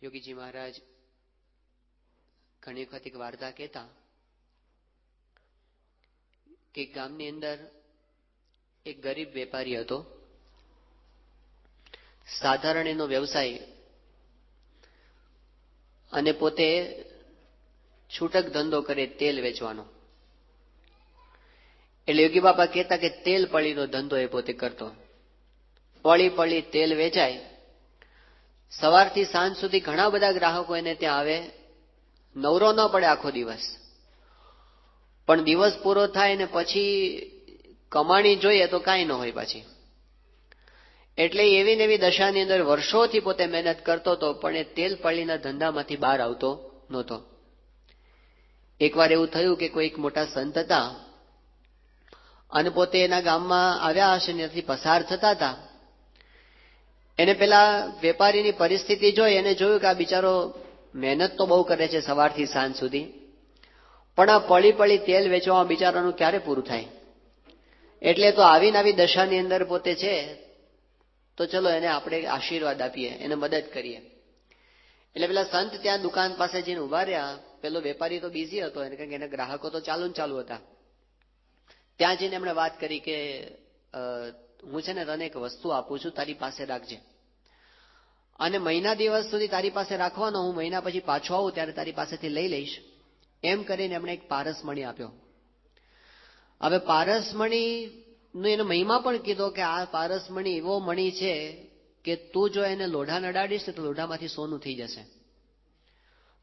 યોગીજી મહારાજ ઘણી વખત એક વાર્તા કહેતા કે ગામની અંદર એક ગરીબ વેપારી હતો. સાધારણ એનો વ્યવસાય અને પોતે છૂટક ધંધો કરે તેલ વેચવાનો. એટલે યોગી બાપા કહેતા કે તેલ પળીનો ધંધો એ પોતે કરતો. પળી તેલ વેચાય. સવારથી સાંજ સુધી ઘણા બધા ગ્રાહકો એને ત્યાં આવે. નવરો ન પડે આખો દિવસ. પણ દિવસ પૂરો થાય ને પછી કમાણી જોઈએ તો કાંઈ ન હોય પાછી. એટલે એવી ને એવી દશાની અંદર વર્ષોથી પોતે મહેનત કરતો હતો, પણ એ તેલ પળીના ધંધામાંથી બહાર આવતો નહોતો. એકવાર એવું થયું કે કોઈક મોટા સંત હતા અને પોતે એના ગામમાં આવ્યા હશે, ત્યાંથી પસાર થતા હતા. એને પેલા વેપારીની પરિસ્થિતિ જોઈ એને જોયું કે આ બિચારો મહેનત તો બહુ કરે છે સવારથી સાંજ સુધી, પણ આ પળી તેલ વેચવામાં બિચારાનું ક્યારે પૂરું થાય. એટલે તો આવીને આવી દશાની અંદર પોતે છે, તો ચલો એને આપણે આશીર્વાદ આપીએ, એને મદદ કરીએ. એટલે પેલા સંત ત્યાં દુકાન પાસે જઈને ઉભા રહ્યા. પેલો વેપારી તો બિઝી હતો, એને કારણ કે એના ગ્રાહકો તો ચાલુ હતા. ત્યાં જઈને એમણે વાત કરી કે હું છે ને તને એક વસ્તુ આપું છું, તારી પાસે રાખજે, અને મહિના દિવસ સુધી તારી પાસે રાખવાનો, હું મહિના પછી પાછો આવું ત્યારે તારી પાસેથી લઈ લઈશ. એમ કરીને એમણે એક પારસમણી આપ્યો. હવે પારસમણી નો એનો મહિમા પણ કીધો કે આ પારસમણી એવો મણી છે કે તું જો એને લોઢા નડાડીશ તો લોઢામાંથી સોનું થઈ જશે.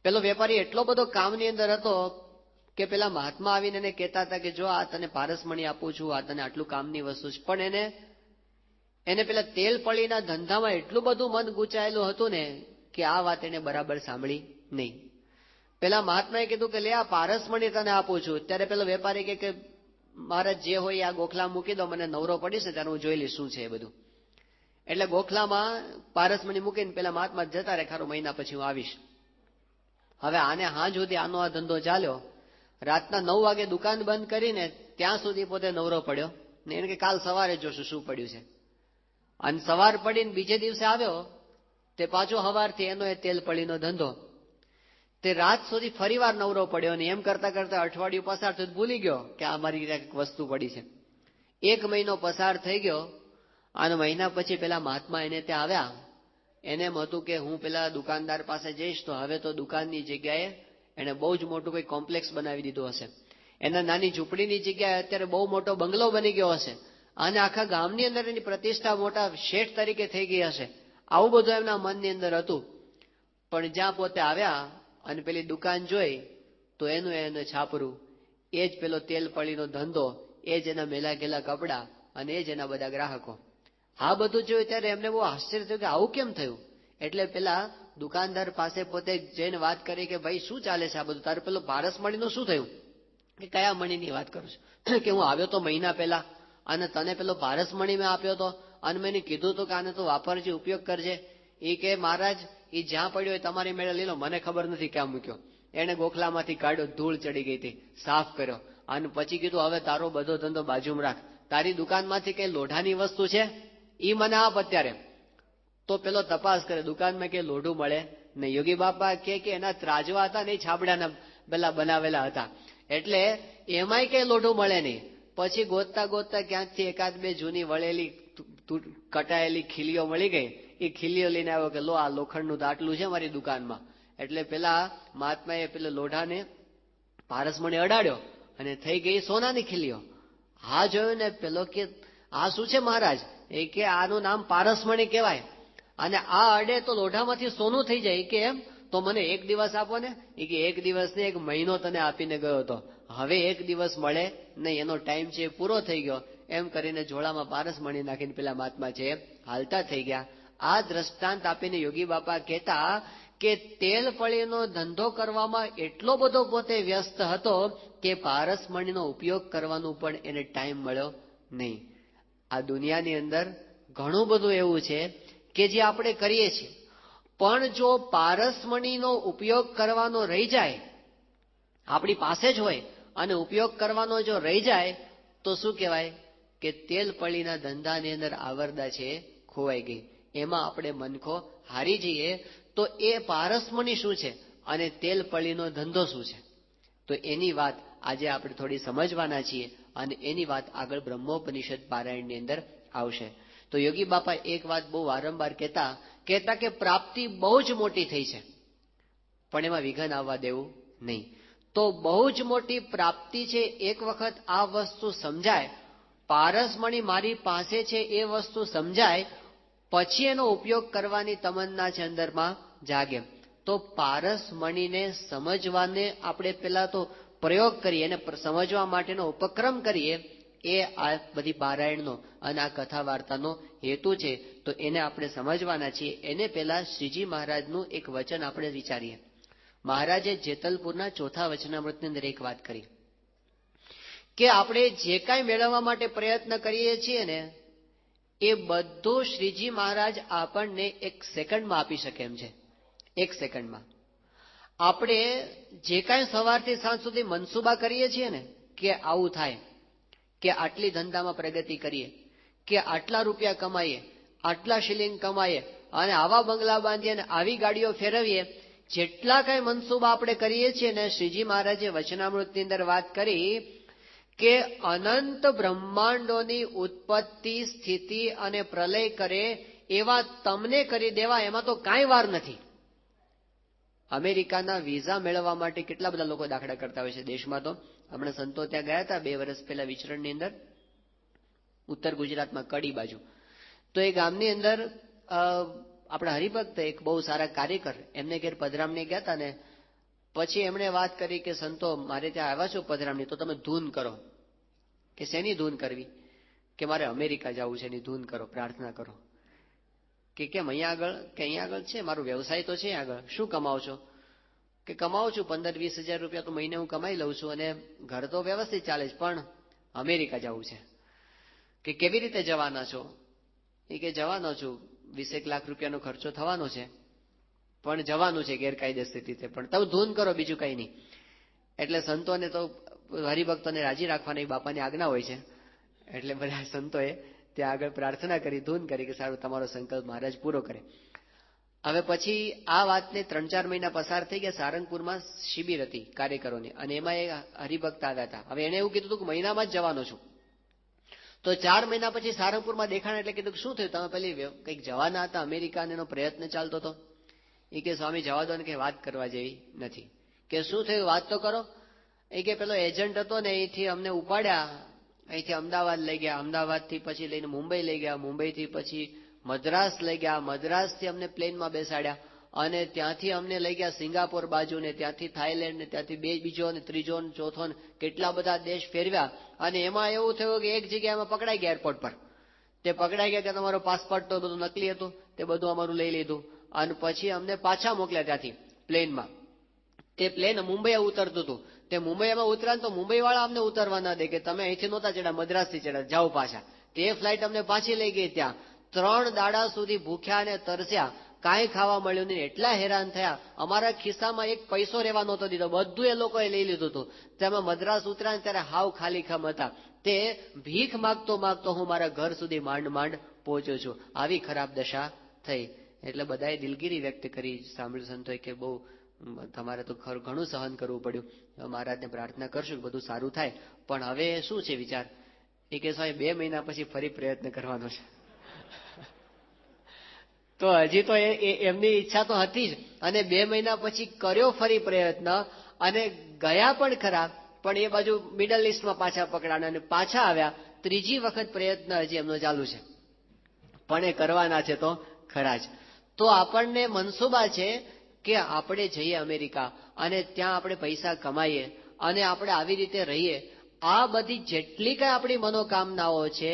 પેલો વેપારી એટલો બધો કામની અંદર હતો કે પેલા મહાત્મા આવીને એને કહેતા હતા કે જો આ તને પારસમણી આપું છું, આ તને આટલું કામની વસ્તુ છે. પણ એને પેલા તેલ પળીના ધંધામાં એટલું બધું મન ગુંચાયેલું હતું ને કે આ વાત એને બરાબર સાંભળી નહીં. પેલા મહાત્માએ કીધું કે લે આ પારસમણી તને આપું છું. ત્યારે પેલો વેપારી કે મહારાજ જે હોય આ ગોખલા મૂકી દો, મને નવરો પડીશ ને ત્યારે હું જોઈ લઈશ શું છે એ બધું. એટલે ગોખલામાં પારસમણી મૂકીને પેલા મહાત્મા જતા રહે, ખારું મહિના પછી હું આવીશ. હવે આને હાંજ સુધી આનો આ ધંધો ચાલ્યો. રાતના 9 વાગે દુકાન બંધ કરીને ત્યાં સુધી પોતે નવરો પડ્યો ને એને કે કાલ સવારે જોશું શું પડ્યું છે. અને સવાર પડીને બીજે દિવસે આવ્યો તે પાછો સવારથી એનો એ તેલ પળીનો ધંધો. તે રાત સુધી ફરીવાર નવરો પડ્યો ને એમ કરતા કરતા અઠવાડિયું પસાર થયું, ભૂલી ગયો કે આ મારી વસ્તુ પડી છે. 1 મહિનો પસાર થઈ ગયો અને મહિના પછી પેલા મહાત્મા એને ત્યાં આવ્યા. એને એમ હતું કે હું પેલા દુકાનદાર પાસે જઈશ તો હવે તો દુકાનની જગ્યાએ એને બહુ જ મોટું કોઈ કોમ્પ્લેક્સ બનાવી દીધું હશે. એના નાની ઝૂંપડીની જગ્યાએ અત્યારે બહુ મોટો બંગલો બની ગયો હશે અને આખા ગામની અંદર એની પ્રતિષ્ઠા મોટા શેઠ તરીકે થઈ ગઈ હશે. આવું બધું એમના મનની અંદર હતું. પણ જ્યાં પોતે આવ્યા અને પેલી દુકાન જોઈ તો એનું છાપરું, એ જ પેલો તેલ પળીનો ધંધો, એ જ એના મેલા ઘેલા કપડા અને એ જ એના બધા ગ્રાહકો. આ બધું જોયું ત્યારે એમને બહુ આશ્ચર્ય થયું કે આવું કેમ થયું. એટલે પેલા દુકાનદાર પાસે પોતે જઈને વાત કરી કે ભાઈ શું ચાલે છે આ બધું, તારે પેલો પારસમણીનું શું થયું? કે કયા મણીની વાત કરું છું? કે હું આવ્યો તો મહિના પહેલા અને તને પેલો પારસમણી મેં આપ્યો હતો અને મેં કીધું હતું કે આને તો વાપરજે, ઉપયોગ કરજે. એ કે મહારાજ એ જ્યાં પડ્યો હોય તમારી મેળે લઈ લો, મને ખબર નથી ક્યાં મૂક્યો. એને ગોખલામાંથી કાઢ્યો, ધૂળ ચડી ગઈ હતી, સાફ કર્યો અને પછી કીધું હવે તારો બધો ધંધો બાજુમાં રાખ, તારી દુકાનમાંથી કઈ લોઢાની વસ્તુ છે એ મને આપ અત્યારે. તો પેલો તપાસ કરે, દુકાનમાં કે લોઢું મળે નહીં. યોગી બાપા કે એના ત્રાજવા હતા ને છાબડાના પેલા બનાવેલા હતા, એટલે એમાંય કઈ લોઢું મળે નહીં. પછી ગોતતા ક્યાંકથી એકાદ બે જૂની વળેલી કટાયેલી ખીલીઓ મળી ગઈ. એ ખીલીઓ લઈને આવ્યો કે લો આ લોખંડનું તો આટલું છે મારી દુકાનમાં. એટલે પેલા મહાત્માએ પેલા લોઢાને પારસમણી અડાડ્યો અને થઈ ગઈ સોનાની ખીલીઓ. હા જોયું ને પેલો કે આ શું છે મહારાજ? એ કે આનું નામ પારસમણી કહેવાય અને આ અડે તો લોઢામાંથી સોનું થઈ જાય. કે એમ? તો મને 1 દિવસ આપો ને. એ કે 1 દિવસ ને 1 મહિનો તને આપીને ગયો હતો, હવે 1 દિવસ મળે નહીં, એનો ટાઈમ છે પૂરો થઈ ગયો. એમ કરીને ઝોળામાં પારસમણી નાખીને પેલા મહાત્મા છે હાલતા થઈ ગયા. આ દ્રષ્ટાંત આપીને યોગી બાપા કહેતા કે તેલ પળીનો ધંધો કરવામાં એટલો બધો પોતે વ્યસ્ત હતો કે પારસમણીનો ઉપયોગ કરવાનો પણ એને ટાઈમ મળ્યો નહીં. આ દુનિયાની અંદર ઘણું બધું એવું છે કે જે આપણે કરીએ છીએ, પણ જો પારસમણીનો ઉપયોગ કરવાનો રહી જાય, આપણી પાસે જ હોય અને ઉપયોગ કરવાનો જો રહી જાય તો શું કહેવાય કે તેલ પળીના ધંધાની અંદર આવરદા છે ખોવાઈ ગઈ. એમાં આપણે મનખો હારી જઈએ. તો એ પારસમણી શું છે અને તેલ પળીનો ધંધો શું છે, તો એની વાત આજે આપણે થોડી સમજવાના છીએ અને એની વાત આગળ બ્રહ્મોપનિષદ પારાયણની અંદર આવશે. તો યોગી બાપા એક વાત બહુ વારંવાર કહેતા કે પ્રાપ્તિ બહુ જ મોટી થઈ છે પણ એમાં વિઘન આવવા દેવું નહીં. તો બહુ જ મોટી પ્રાપ્તિ છે, એક વખત આ વસ્તુ સમજાય, પારસમણી મારી પાસે છે એ વસ્તુ સમજાય, પછી એનો ઉપયોગ કરવાની તમન્ના છે અંદરમાં જાગે. તો પારસમણીને સમજવાને આપણે પેલા તો પ્રયોગ કરીએ અને સમજવા માટેનો ઉપક્રમ કરીએ, એ આ બધી પારાયણનો અને આ કથા વાર્તાનો હેતુ છે. તો એને આપણે સમજવાના છીએ. એને પહેલા શ્રીજી મહારાજનું એક વચન આપણે વિચારીએ. મહારાજે જેતલપુરના ચોથા વચનામૃતની અંદર એક વાત કરી કે આપણે જે કાંઈ મેળવવા માટે પ્રયત્ન કરીએ છીએ ને એ બધું શ્રીજી મહારાજ આપણને એક સેકન્ડમાં આપી શકે એમ છે. એક સેકન્ડમાં આપણે જે કાંઈ સવારથી સાંજ સુધી મનસુબા કરીએ છીએ ને કે આવું થાય, કે આટલી ધંધામાં પ્રગતિ કરીએ, કે આટલા રૂપિયા કમાઈએ, આટલા શિલિંગ કમાઈએ અને આવા બંગલા બાંધીએ અને આવી ગાડીઓ ફેરવીએ, જેટલા કાંઈ મનસુબા આપણે કરીએ છીએ ને, શ્રીજી મહારાજે વચનામૃતની અંદર વાત કરી કે અનંત બ્રહ્માંડોની ઉત્પત્તિ, સ્થિતિ અને પ્રલય કરે એવા તમને કરી દેવા, એમાં તો કાંઈ વાર નથી. અમેરિકાના વિઝા મેળવવા માટે કેટલા બધા લોકો દાખલા કરતા હોય છે દેશમાં. તો હમણાં સંતો ત્યાં ગયા હતા 2 વર્ષ પહેલા વિચરણની અંદર, ઉત્તર ગુજરાતમાં કડી બાજુ. તો એ ગામની અંદર આપણા હરિભક્ત એક બહુ સારા કાર્યકર એમને ઘેર પધરામણી ગયા હતા ને, પછી એમણે વાત કરી કે સંતો મારે ત્યાં આવ્યા છો પધરામણી, તો તમે ધૂન કરો. કે શેની ધૂન કરવી? કે મારે અમેરિકા જવું છે, એની ધૂન કરો, પ્રાર્થના કરો. કે કેમ અહીંયા આગળ? કે અહીંયા આગળ છે મારો વ્યવસાય તો છે આગળ. શું કમાવો છો? કે કમાવું છું 15-20 હજાર રૂપિયા તો મહિને હું કમાઈ લઉં છું અને ઘર તો વ્યવસ્થિત ચાલે છે, પણ અમેરિકા જવું છે. કે કેવી રીતે જવાના છો? એ કે જવાનો છું, 20 લાખ રૂપિયાનો ખર્ચો થવાનો છે, પણ જવાનું છે ગેરકાયદેસર રીતે, પણ તમે ધૂન કરો, બીજું કઈ નહીં. એટલે સંતોને તો હરિભક્તોને રાજી રાખવાની બાપાની આજ્ઞા હોય છે, એટલે બધા સંતોએ ત્યાં આગળ પ્રાર્થના કરી, ધૂન કરી કે સારું તમારો સંકલ્પ મહારાજ પૂરો કરે. હવે પછી આ વાતને 3-4 મહિના પસાર થઈ ગયા. સારંગપુરમાં શિબિર હતી કાર્યકરોની અને એમાં એ હરિભક્ત આવ્યા હતા. હવે એને એવું કીધું હતું કે મહિનામાં જ જવાનો છું. તો 4 મહિના પછી સારંગપુરમાં દેખાણ એટલે કીધું શું થયું, તમે પેલી કંઈક જવાના હતા અમેરિકા એનો પ્રયત્ન ચાલતો હતો? એ કે સ્વામી જવા દો ને, કે વાત કરવા જેવી નથી. કે શું થયું વાત તો કરો. એ કે પેલો એજન્ટ હતો ને અહીંથી અમને ઉપાડ્યા, અહીંથી અમદાવાદ લઈ ગયા, અમદાવાદથી પછી લઈને મુંબઈ લઈ ગયા, મુંબઈથી પછી મદ્રાસ લઈ ગયા, મદ્રાસથી અમને પ્લેનમાં બેસાડ્યા અને ત્યાંથી અમને લઈ ગયા સિંગાપોર બાજુ ને ત્યાંથી થાઈલેન્ડ ને ત્યાંથી બીજો ને ત્રીજો ને ચોથો ને કેટલા બધા દેશ ફેરવ્યા. અને એમાં એવું થયું કે એક જગ્યાએ પકડાઈ ગયા એરપોર્ટ પર. તે પકડાઈ ગયા કે તમારો પાસપોર્ટ તો બધું નકલી હતું, તે બધું અમારું લઈ લીધું અને પછી અમને પાછા મોકલ્યા ત્યાંથી પ્લેનમાં. તે પ્લેન મુંબઈ ઉતરતું હતું, તે મુંબઈમાં ઉતર્યા તો મુંબઈ વાળા અમને ઉતરવા ના દે કે તમે અહીંથી નહોતા ચડ્યા, મદ્રાસથી ચડ્યા, જાઓ પાછા. તે ફ્લાઇટ અમને પાછી લઈ ગઈ. ત્યાં 3 દાડા સુધી ભૂખ્યા અને તરસ્યા, કાંઈ ખાવા મળ્યું નહીં, એટલા હેરાન થયા. અમારા ખિસ્સામાં એક પૈસો રહેવા નહોતો દીધો, બધું એ લોકોએ લઈ લીધું હતું. તેમાં મદ્રાસ ઉતર્યા ત્યારે હાવ ખાલી ખમ હતા. તે ભીખ માગતો માગતો હું મારા ઘર સુધી માંડ માંડ પહોંચ્યો છું. આવી ખરાબ દશા થઈ. એટલે બધાએ દિલગીરી વ્યક્ત કરી. સાંભળ્યું સંતોએ કે બહુ તમારે તો ઘણું સહન કરવું પડ્યું. મહારાજને પ્રાર્થના કરશું કે બધું સારું થાય, પણ હવે શું છે વિચાર? એ કે સ્વામી 2 મહિના પછી ફરી પ્રયત્ન કરવાનો છે. તો હજી તો એમની ઈચ્છા તો હતી જ, અને 2 મહિના પછી કર્યો ફરી પ્રયત્ન અને ગયા પણ ખરા, પણ એ બાજુ મિડલ ઈસ્ટમાં પાછા પકડાના અને પાછા આવ્યા. 3જી વખત પ્રયત્ન હજી એમનો ચાલુ છે, પણ એ કરવાના છે તો ખરા જ. તો આપણને મનસુબા છે કે આપણે જઈએ અમેરિકા અને ત્યાં આપણે પૈસા કમાઈએ અને આપણે આવી રીતે રહીએ. આ બધી જેટલી કઈ આપણી મનોકામનાઓ છે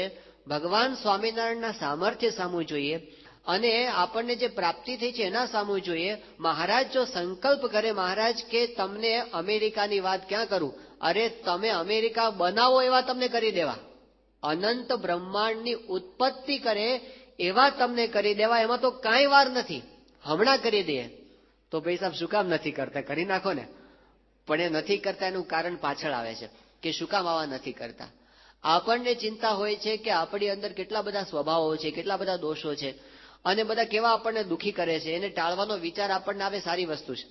ભગવાન સ્વામિનારાયણના સામર્થ્ય સામું જોઈએ અને આપણને જે પ્રાપ્તિ થઈ છે એના સામું જોઈએ. મહારાજ જો સંકલ્પ કરે, મહારાજ કે તમને અમેરિકાની વાત ક્યાં કરું, અરે તમે અમેરિકા બનાવો એવા તમને કરી દેવા, અનંત બ્રહ્માંડની ઉત્પત્તિ કરે એવા તમને કરી દેવા, એમાં તો કાંઈ વાર નથી. હમણાં કરી દે તો ભાઈ સાહેબ શું કામ નથી કરતા, કરી નાખો ને. પણ એ નથી કરતા એનું કારણ પાછળ આવે છે કે શું કામ આવા નથી કરતા. આપણને ચિંતા હોય છે કે આપણી અંદર કેટલા બધા સ્વભાવો છે, કેટલા બધા દોષો છે અને બધા કેવા આપણને દુઃખી કરે છે, એને ટાળવાનો વિચાર આપણને આવે, સારી વસ્તુ છે.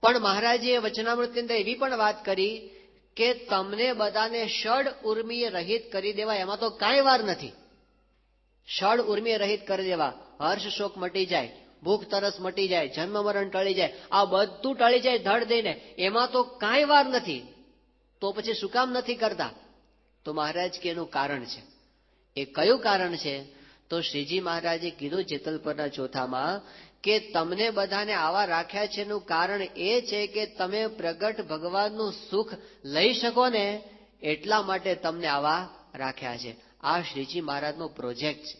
પણ મહારાજે વચનામૃતની અંદર એવી પણ વાત કરી કે તમને બધાને ષડ ઉર્મીએ રહિત કરી દેવા, એમાં તો કાંઈ વાર નથી. ષડ ઉર્મીએ રહિત કરી દેવા, હર્ષ શોક મટી જાય, ભૂખ તરસ મટી જાય, જન્મ મરણ ટળી જાય, આ બધું ટળી જાય ધડ દઈને, એમાં તો કાંઈ વાર નથી. તો પછી શું કામ નથી કરતા? તો મહારાજ કે એનું કારણ છે. એ કયું કારણ છે? તો શ્રીજી મહારાજે કીધું જેતલપરના ચોથામાં કે તમને બધાને આવા રાખ્યા છે એનું કારણ એ છે કે તમે પ્રગટ ભગવાનનું સુખ લઈ શકો ને, એટલા માટે તમને આવા રાખ્યા છે. આ શ્રીજી મહારાજનો પ્રોજેક્ટ છે.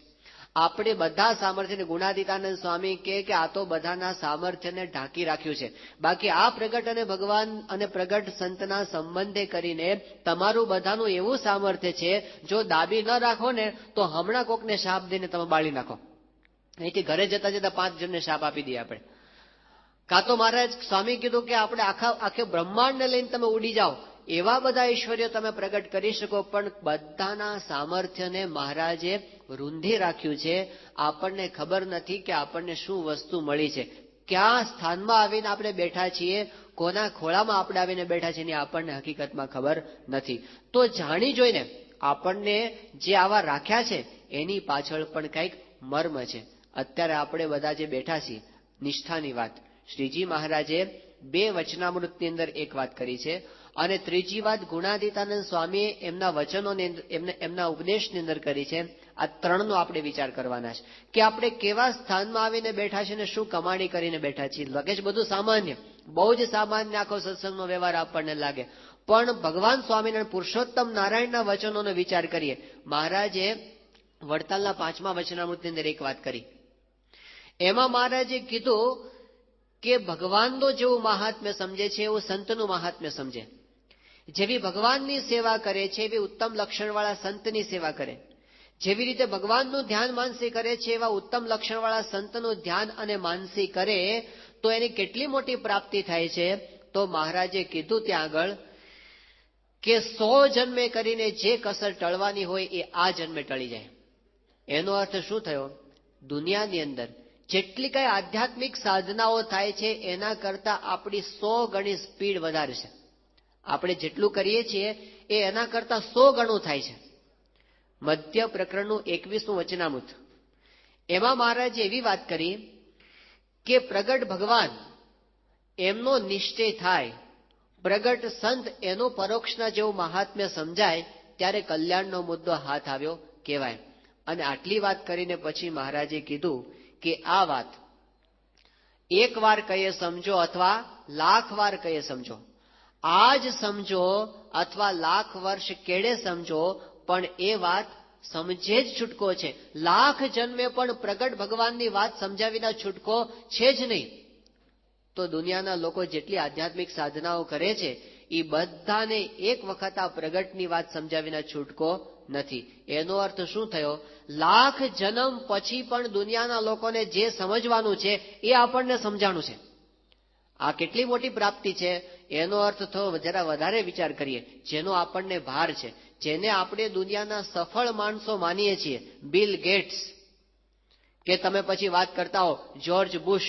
આપણે બધા સામર્થ્યને, ગુણાતીતાનંદ સ્વામી કે આ તો બધાના સામર્થ્યને ઢાંકી રાખ્યું છે. બાકી આ પ્રગટ અને ભગવાન અને પ્રગટ સંતના સંબંધે કરીને તમારું બધાનું એવું સામર્થ્ય છે, જો દાબી ન રાખો ને તો હમણાં કોકને શાપ દઈને તમે બાળી નાખો. અહીંથી ઘરે જતા જતા 5 જણને શાપ આપી દઈએ આપણે. કાં તો મહારાજ સ્વામી કીધું કે આપણે આખે બ્રહ્માંડને લઈને તમે ઉડી જાઓ, એવા બધા ઐશ્વર્ય તમે પ્રગટ કરી શકો, પણ બધાના સામર્થ્યને મહારાજે રૂંધી રાખ્યું છે. આપણને ખબર નથી કે આપણને શું વસ્તુ મળી છે, ક્યાં સ્થાનમાં આવીને આપણે બેઠા છીએ, કોના ખોળામાં આપણે આવીને બેઠા છીએ, આપણને હકીકતમાં ખબર નથી. તો જાણી જોઈને આપણને જે આવા રાખ્યા છે એની પાછળ પણ કંઈક મર્મ છે. અત્યારે આપણે બધા જે બેઠા છીએ, નિષ્ઠાની વાત શ્રીજી મહારાજે 2 વચનામૃતની અંદર એક વાત કરી છે, અને ત્રીજી વાત ગુણાતીતાનંદ સ્વામીએ એમના વચનોની એમના ઉપદેશની અંદર કરી છે. આ 3નો આપણે વિચાર કરવાના છે કે આપણે કેવા સ્થાનમાં આવીને બેઠા છીએ ને શું કમાણી કરીને બેઠા છીએ. લગે છે બધું સામાન્ય, બહુ જ સામાન્ય આખો સત્સંગનો વ્યવહાર આપણને લાગે, પણ ભગવાન સ્વામિનારાયણ પુરુષોત્તમ નારાયણના વચનોનો વિચાર કરીએ. મહારાજે વડતાલના 5મા વચનામૃતની અંદર એક વાત કરી. એમાં મહારાજે કીધું કે ભગવાનનો જેવું મહાત્મ્ય સમજે છે એવું સંતનું મહાત્મ્ય સમજે. જેવી ભગવાનની સેવા કરે છે એવી ઉત્તમ લક્ષણવાળા સંતની સેવા કરે. જેવી રીતે ભગવાનનું ધ્યાન માનસી કરે છે એવા ઉત્તમ લક્ષણવાળા સંતનું ધ્યાન અને માનસી કરે તો એની કેટલી મોટી પ્રાપ્તિ થાય છે. તો મહારાજે કીધું ત્યાં આગળ કે 100 જન્મે કરીને જે કસર ટળવાની હોય એ આ જન્મે ટળી જાય. એનો અર્થ શું થયો? દુનિયાની અંદર જેટલી કઈ આધ્યાત્મિક સાધનાઓ થાય છે એના કરતા આપણી 100 ગણી સ્પીડ વધારે છે. આપણે જેટલું કરીએ છીએ એ એના કરતા 100 ગણું થાય છે. મધ્ય પ્રકરણનું 21મું વચનામૃત, એમાં મહારાજે એવી વાત કરી કે પ્રગટ ભગવાન એમનો નિશ્ચય થાય, પ્રગટ સંત એનો પરોક્ષના જેવું મહાત્મ્ય સમજાય, ત્યારે કલ્યાણનો મુદ્દો હાથ આવ્યો કહેવાય. અને આટલી વાત કરીને પછી મહારાજે કીધું કે આ વાત 1 વાર કહીએ સમજો અથવા 1,00,000 વાર કહીએ સમજો, આજ સમજો અથવા 1,00,000 વર્ષ કેળે સમજો, પણ એ વાત સમજે જ છૂટકો છે. 1,00,000 જન્મે પણ પ્રગટ ભગવાનની વાત સમજ્યા વિના છૂટકો છે જ નહીં. તો દુનિયાના લોકો જેટલી આધ્યાત્મિક સાધનાઓ કરે છે એ બધાને એક વખત આ પ્રગટની વાત સમજ્યા વિના છૂટકો નથી. એનો અર્થ શું થયો? 1,00,000 જન્મ પછી પણ દુનિયાના લોકોને જે સમજવાનું છે એ આપણને સમજાણું છે. આ કેટલી મોટી પ્રાપ્તિ છે. એનો અર્થ થયો, જરા વધારે વિચાર કરીએ, જેનો આપણને ભાર છે, જેને આપણે દુનિયાના સફળ માણસો માનીએ છીએ, બિલ ગેટ્સ કે તમે પછી વાત કરતા હો જ્યોર્જ બુશ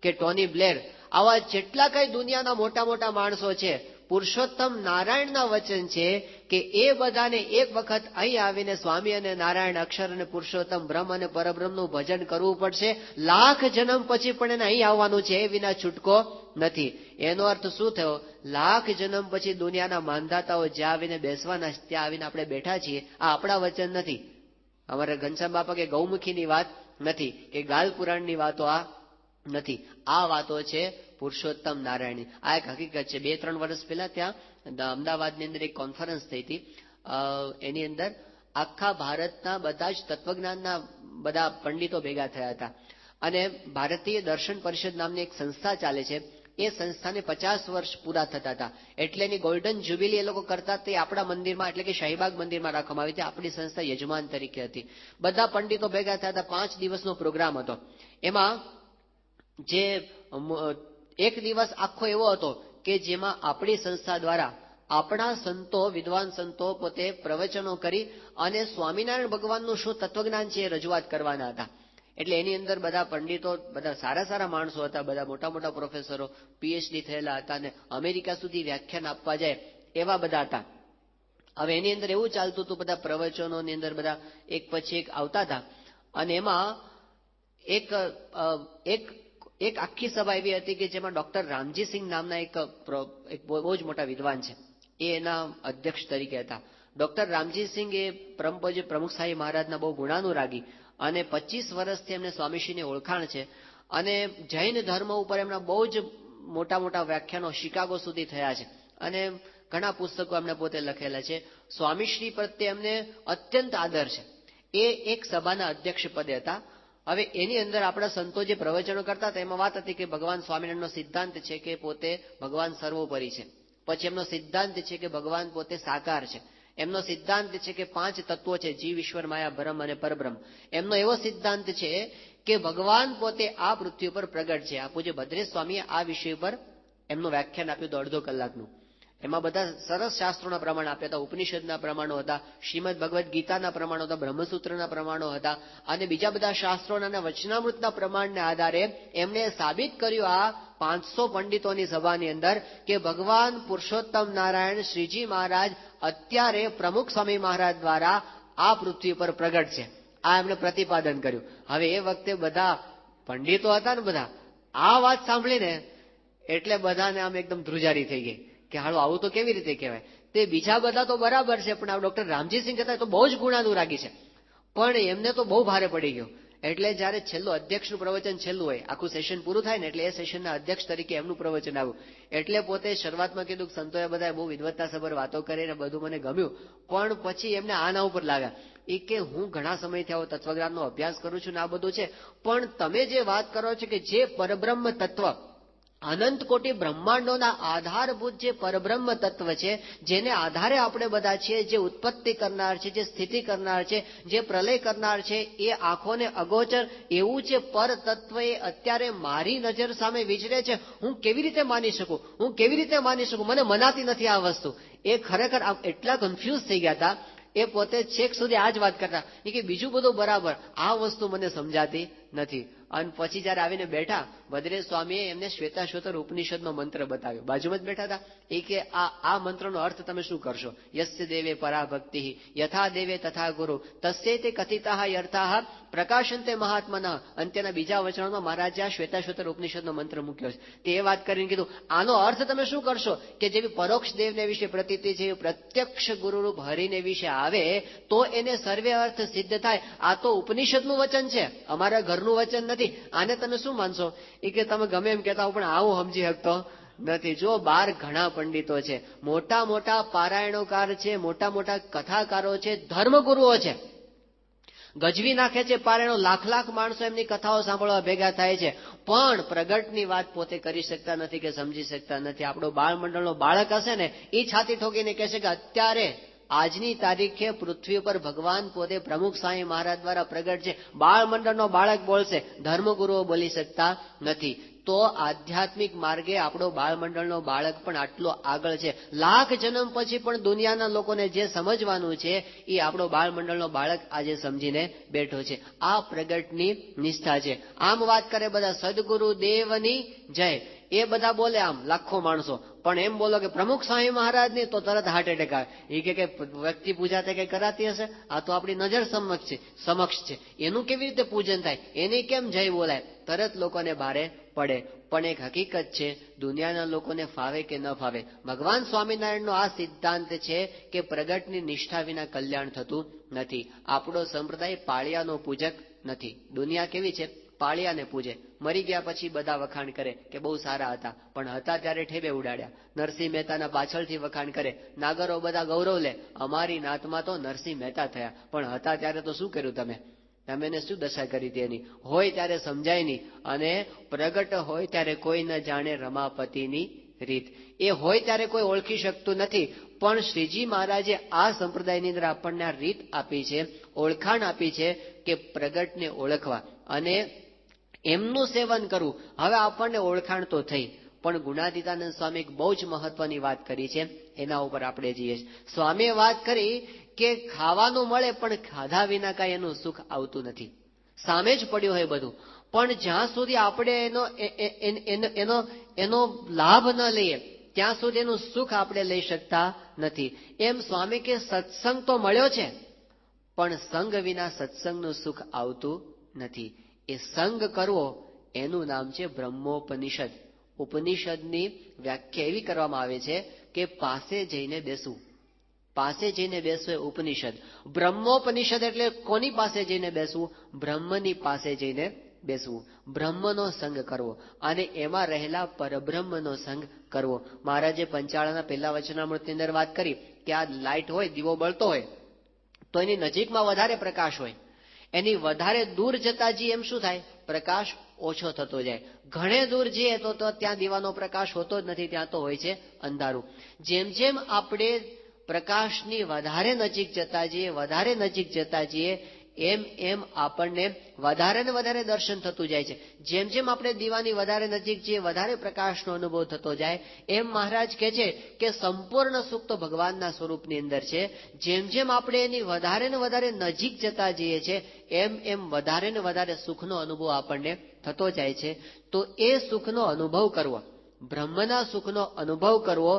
કે ટોની બ્લેર, આવા જેટલા કઈ દુનિયાના મોટા મોટા માણસો છે, પુરુષોત્તમ નારાયણના વચન છે કે એ બધાને એક વખત અહીં આવીને સ્વામી અને નારાયણ, અક્ષર અને પુરુષોત્તમ, બ્રહ્મ અને પરબ્રહ્મનું ભજન કરવું પડશે. 1,00,000 જન્મ પછી પણ એને અહીં આવવાનું છે, એ વિના છૂટકો નથી. એનો અર્થ શું થયો? 1,00,000 જન્મ પછી દુનિયાના માંધાતાઓ જ્યાં આવીને બેસવાના ત્યાં આવીને આપણે બેઠા છીએ. આ આપણા વચન નથી, અમારા ઘનશ્યામ બાપા કે ગૌમુખીની વાત નથી, કે ગાલ પુરાણની વાતો આ નથી. આ વાતો છે પુરુષોત્તમ નારાયણની. આ એક હકીકત છે. 2-3 વર્ષ પહેલા ત્યાં અમદાવાદની અંદર એક કોન્ફરન્સ થઈ હતી. એની અંદર આખા ભારતના બધા જ તત્વજ્ઞાનના બધા પંડિતો ભેગા થયા હતા, અને ભારતીય દર્શન પરિષદ નામની એક સંસ્થા ચાલે છે. એ સંસ્થાને 50 વર્ષ પૂરા થતા હતા, એટલે એની ગોલ્ડન જ્યુબિલી એ લોકો કરતા. તે આપણા મંદિરમાં, એટલે કે શાહીબાગ મંદિરમાં રાખવામાં આવી હતી. આપણી સંસ્થા યજમાન તરીકે હતી. બધા પંડિતો ભેગા થયા હતા. 5 દિવસનો પ્રોગ્રામ હતો. એમાં જે એક દિવસ આખો એવો હતો કે જેમાં આપણી સંસ્થા દ્વારા આપણા સંતો, વિદ્વાન સંતો પોતે પ્રવચનો કરી અને સ્વામિનારાયણ ભગવાનનું શું તત્વજ્ઞાન છે એ રજૂઆત કરવાના હતા. એટલે એની અંદર બધા પંડિતો, બધા સારા સારા માણસો હતા, બધા મોટા મોટા પ્રોફેસરો, પીએચડી થયેલા હતા અને અમેરિકા સુધી વ્યાખ્યાન આપવા જાય એવા બધા હતા. હવે એની અંદર એવું ચાલતું હતું, બધા પ્રવચનોની અંદર બધા એક પછી એક આવતા હતા અને એમાં એક આખી સભા એવી હતી કે જેમાં ડોક્ટર રામજીસિંહ નામના એક બહુ જ મોટા વિદ્વાન છે, એ એના અધ્યક્ષ તરીકે હતા. ડોક્ટર રામજીસિંહ એ પરમ પૂજ્ય પ્રમુખ સાહેબ મહારાજના બહુ ગુણાનુરાગી અને 25 વર્ષથી એમને સ્વામીશ્રીની ઓળખાણ છે અને જૈન ધર્મ ઉપર એમના બહુ જ મોટા મોટા વ્યાખ્યાનો શિકાગો સુધી થયા છે અને ઘણા પુસ્તકો એમને પોતે લખેલા છે. સ્વામીશ્રી પ્રત્યે એમને અત્યંત આદર છે. એ એક સભાના અધ્યક્ષ પદે હતા. હવે એની અંદર આપણા સંતો જે પ્રવચનો કરતા હતા એમાં વાત હતી કે ભગવાન સ્વામિનારાયણનો સિદ્ધાંત છે કે પોતે ભગવાન સર્વોપરી છે. પછી એમનો સિદ્ધાંત છે કે ભગવાન પોતે સાકાર છે. એમનો સિદ્ધાંત છે કે 5 તત્વો છે, જીવ, ઈશ્વર, માયા, બ્રહ્મ અને પરબ્રહ્મ. એમનો એવો સિદ્ધાંત છે કે ભગવાન પોતે આ પૃથ્વી ઉપર પ્રગટ છે. આ પૂજ્ય ભદ્રેશ સ્વામીએ આ વિષય પર એમનું વ્યાખ્યાન આપ્યું હતું 1.5 કલાકનું. એમાં બધા સરસ શાસ્ત્રોના પ્રમાણ આપ્યા હતા, ઉપનિષદના પ્રમાણો હતા, શ્રીમદ ભગવદ્ ગીતાના પ્રમાણો હતા, બ્રહ્મસૂત્રના પ્રમાણો હતા અને બીજા બધા શાસ્ત્રોના અને વચનામૃતના પ્રમાણને આધારે એમણે સાબિત કર્યું આ 500 પંડિતોની સભાની અંદર કે ભગવાન પુરુષોત્તમ નારાયણ શ્રીજી મહારાજ અત્યારે પ્રમુખ સ્વામી મહારાજ દ્વારા આ પૃથ્વી પર પ્રગટ છે. આ એમણે પ્રતિપાદન કર્યું. હવે એ વખતે બધા પંડિતો હતા ને, બધા આ વાત સાંભળીને એટલે બધાને આમ એકદમ ધ્રુજારી થઈ ગઈ કે હાલો આવું તો કેવી રીતે કહેવાય. તે બીજા બધા તો બરાબર છે પણ આ ડોક્ટર રામજીસિંહ હતા તો બહુ જ ગુણાનુરાગી છે, પણ એમને તો બહુ ભારે પડી ગયો. એટલે જયારે છેલ્લું અધ્યક્ષનું પ્રવચન છેલ્લું હોય, આખું સેશન પૂરું થાય ને એટલે એ સેશનના અધ્યક્ષ તરીકે એમનું પ્રવચન આવ્યું. એટલે પોતે શરૂઆતમાં કીધું કે સંતોએ બધા બહુ વિદ્વત્તાસભર વાતો કરીને બધું મને ગમ્યું, પણ પછી એમને આના ઉપર લાગ્યા એ કે હું ઘણા સમયથી આવો તત્વજ્ઞાનનો અભ્યાસ કરું છું ને આ બધું છે, પણ તમે જે વાત કરો છો કે જે પરબ્રહ્મ તત્વ અનંત કોટી બ્રહ્માંડોના આધારભૂત જે પરબ્રહ્મ તત્વ છે, જેને આધારે આપણે બધા છીએ, જે ઉત્પત્તિ કરનાર છે, જે સ્થિતિ કરનાર છે, જે પ્રલય કરનાર છે, એ આંખોને અગોચર એવું જે પર તત્વ એ અત્યારે મારી નજર સામે વિચરે છે, હું કેવી રીતે માની શકું, હું કેવી રીતે માની શકું, મને મનાતી નથી આ વસ્તુ. એ ખરેખર એટલા કન્ફ્યુઝ થઈ ગયા હતા. એ પોતે છેક સુધી આ જ વાત કરતા કે બીજું બધું બરાબર, આ વસ્તુ મને સમજાતી નથી. અને પછી જયારે આવીને બેઠા, ભદ્રેશ સ્વામીએ એમને શ્વેતાશ્વતર ઉપનિષદનો મંત્ર બતાવ્યો. બાજુમાં જ બેઠા હતા. એ કે આ મંત્રનો અર્થ તમે શું કરશો? યસ્ય દેવે પરા ભક્તિ યથા દેવે તથા ગુરુ તસ્યે તે કથિતા અર્થાઃ પ્રકાશંતે મહાત્મના. અંત્યના બીજા વચનમાં મહારાજે આ શ્વેતાશ્વતર ઉપનિષદનો મંત્ર મૂક્યો છે. તે એ વાત કરીને કીધું આનો અર્થ તમે શું કરશો કે જેવી પરોક્ષ દેવને વિશે પ્રતીતિ છે, પ્રત્યક્ષ ગુરુરૂપ હરિને વિશે આવે તો એને સર્વે અર્થ સિદ્ધ થાય. આ તો ઉપનિષદનું વચન છે, અમારા ઘરનું વચન નથી. આને તમે શું માનશો? એ કે તમે ગમે એમ કહેતા હો પણ આવું સમજી શકતો નથી. જો બહાર ઘણા પંડિતો છે, મોટા મોટા પારાયણોકાર છે, મોટા મોટા કથાકારો છે, ધર્મગુરુઓ છે, ગજવી નાખે છે પારાયણો, લાખ લાખ માણસો એમની કથાઓ સાંભળવા ભેગા થાય છે, પણ પ્રગટની વાત પોતે કરી શકતા નથી કે સમજી શકતા નથી. આપણો બાળ મંડળનો બાળક હશે ને એ છાતી ઠોકીને કહેશે કે અત્યારે આજની તારીખે પૃથ્વી ઉપર ભગવાન પોતે પ્રમુખ સ્વામી મહારાજ દ્વારા પ્રગટ છે. બાળ મંડળનો બાળક બોલશે, ધર્મગુરુઓ બોલી શકતા નથી. તો આધ્યાત્મિક માર્ગે આપણો બાળ મંડળનો બાળક પણ આટલો આગળ છે. લાખ જન્મ પછી પણ દુનિયાના લોકોને જે સમજવાનું છે એ આપણો બાળ મંડળનો બાળક આજે સમજીને બેઠો છે. આ પ્રગટની નિષ્ઠા છે. આમ વાત કરે બધા સદગુરુ દેવની જય, એ બધા બોલે આમ લાખો માણસો, પણ એમ બોલો કે પ્રમુખ સ્વામી મહારાજની તો તરત હાર્ટ એટેક આવે. એ કે વ્યક્તિ પૂજા તે કઈ કરાતી હશે? આ તો આપણી નજર સમક્ષ છે, એનું કેવી રીતે પૂજન થાય, એને કેમ જય બોલાય? તરત લોકોને ભારે પડે. પણ એક હકીકત છે, દુનિયાના લોકોને ફાવે કે ન ફાવે, ભગવાન સ્વામિનારાયણનો આ સિદ્ધાંત છે કે પ્રગટની નિષ્ઠા વિના કલ્યાણ થતું નથી. આપણો સંપ્રદાય પાળિયાનો પૂજક નથી. દુનિયા કેવી છે? પાળિયાને પૂજે, મરી ગયા પછી બધા વખાણ કરે કે બહુ સારા હતા, પણ હતા ત્યારે ઠેબે ઉડાડ્યા. નરસિંહ મહેતાના પાછળથી વખાણ કરે, નાગરો બધા ગૌરવ લે, અમારી નાતમાં તો નરસિંહ મહેતા થયા, પણ હતા ત્યારે તો શું કર્યું તમે એને શું દશા કરી હતી એની? હોય ત્યારે સમજાય નહીં, અને પ્રગટ હોય ત્યારે કોઈ ન જાણે રમાપતિની રીત. એ હોય ત્યારે કોઈ ઓળખી શકતું નથી, પણ શ્રીજી મહારાજે આ સંપ્રદાયની અંદર આપણને આ રીત આપી છે, ઓળખાણ આપી છે કે પ્રગટને ઓળખવા અને એમનું સેવન કરવું. હવે આપણને ઓળખાણ તો થઈ, પણ ગુણાતીતાનંદ સ્વામી એક બહુ જ મહત્વની વાત કરી છે, એના ઉપર આપણે જઈએ. સ્વામીએ વાત કરી કે ખાવાનું મળે પણ ખાધા વિના કાંઈ એનું સુખ આવતું નથી. સામે જ પડ્યું હોય બધું, પણ જ્યાં સુધી આપણે એનો લાભ ન લઈએ ત્યાં સુધી એનું સુખ આપણે લઈ શકતા નથી. એમ સ્વામી કે સત્સંગ તો મળ્યો છે, પણ સંગ વિના સત્સંગનું સુખ આવતું નથી. એ સંગ કરવો એનું નામ છે બ્રહ્મોપનિષદ. ઉપનિષદની વ્યાખ્યા એવી કરવામાં આવે છે કે પાસે જઈને બેસવું. પાસે જઈને બેસવું એ ઉપનિષદ. બ્રહ્મોપનિષદ એટલે કોની પાસે જઈને બેસવું? બ્રહ્મની પાસે જઈને બેસવું. બ્રહ્મનો સંગ કરવો અને એમાં રહેલા પરબ્રહ્મનો સંગ કરવો. મહારાજે પંચાળાના પહેલા વચનામૃતની અંદર વાત કરી કે આ લાઇટ હોય, દીવો બળતો હોય તો એની નજીકમાં વધારે પ્રકાશ હોય, એની વધારે દૂર જતા જઈએ એમ શું થાય? પ્રકાશ ઓછો થતો જાય. ઘણે દૂર જઈએ તો ત્યાં દીવાનો પ્રકાશ હોતો જ નથી, ત્યાં તો હોય છે અંધારું. જેમ જેમ આપણે પ્રકાશની વધારે નજીક જતા જઈએ એમ એમ આપણને વધારે ને વધારે દર્શન થતું જાય છે. જેમ જેમ આપણે દીવાની વધારે નજીક જઈએ, વધારે પ્રકાશનો અનુભવ થતો જાય. એમ મહારાજ કહે છે કે સંપૂર્ણ સુખ તો ભગવાનના સ્વરૂપની અંદર છે. જેમ જેમ આપણે એની વધારે ને વધારે નજીક જતા જઈએ છીએ એમ એમ વધારે ને વધારે સુખનો અનુભવ આપણને થતો જાય છે. તો એ સુખનો અનુભવ કરવો, બ્રહ્મના સુખનો અનુભવ કરવો,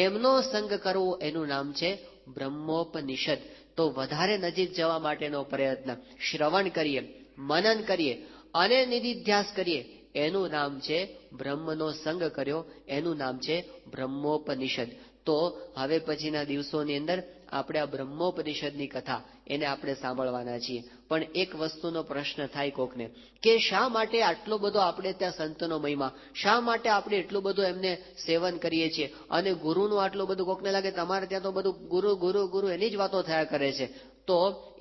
એમનો સંગ કરવો, એનું નામ છે બ્રહ્મોપનિષદ. તો વધારે નજીક જવા માટેનો પ્રયત્ન શ્રવણ કરીએ, મનન કરીએ અને નિધિધ્યાસ કરીએ, એનું નામ છે બ્રહ્મનો સંગ કર્યો, એનું નામ છે બ્રહ્મોપનિષદ. તો હવે પછીના દિવસોની અંદર આપણે આ બ્રહ્મોપનિષદની કથા એને આપણે સાંભળવાના છીએ. પણ એક વસ્તુનો પ્રશ્ન થાય કોકને કે શા માટે આટલો બધો આપણે ત્યાં સંતનો મહિમા, શા માટે આપણે એટલું બધું એમને સેવન કરીએ છીએ અને ગુરુનું આટલું બધું? કોકને લાગે તમારે ત્યાં તો બધું ગુરુ ગુરુ ગુરુ એની જ વાતો થયા કરે છે. તો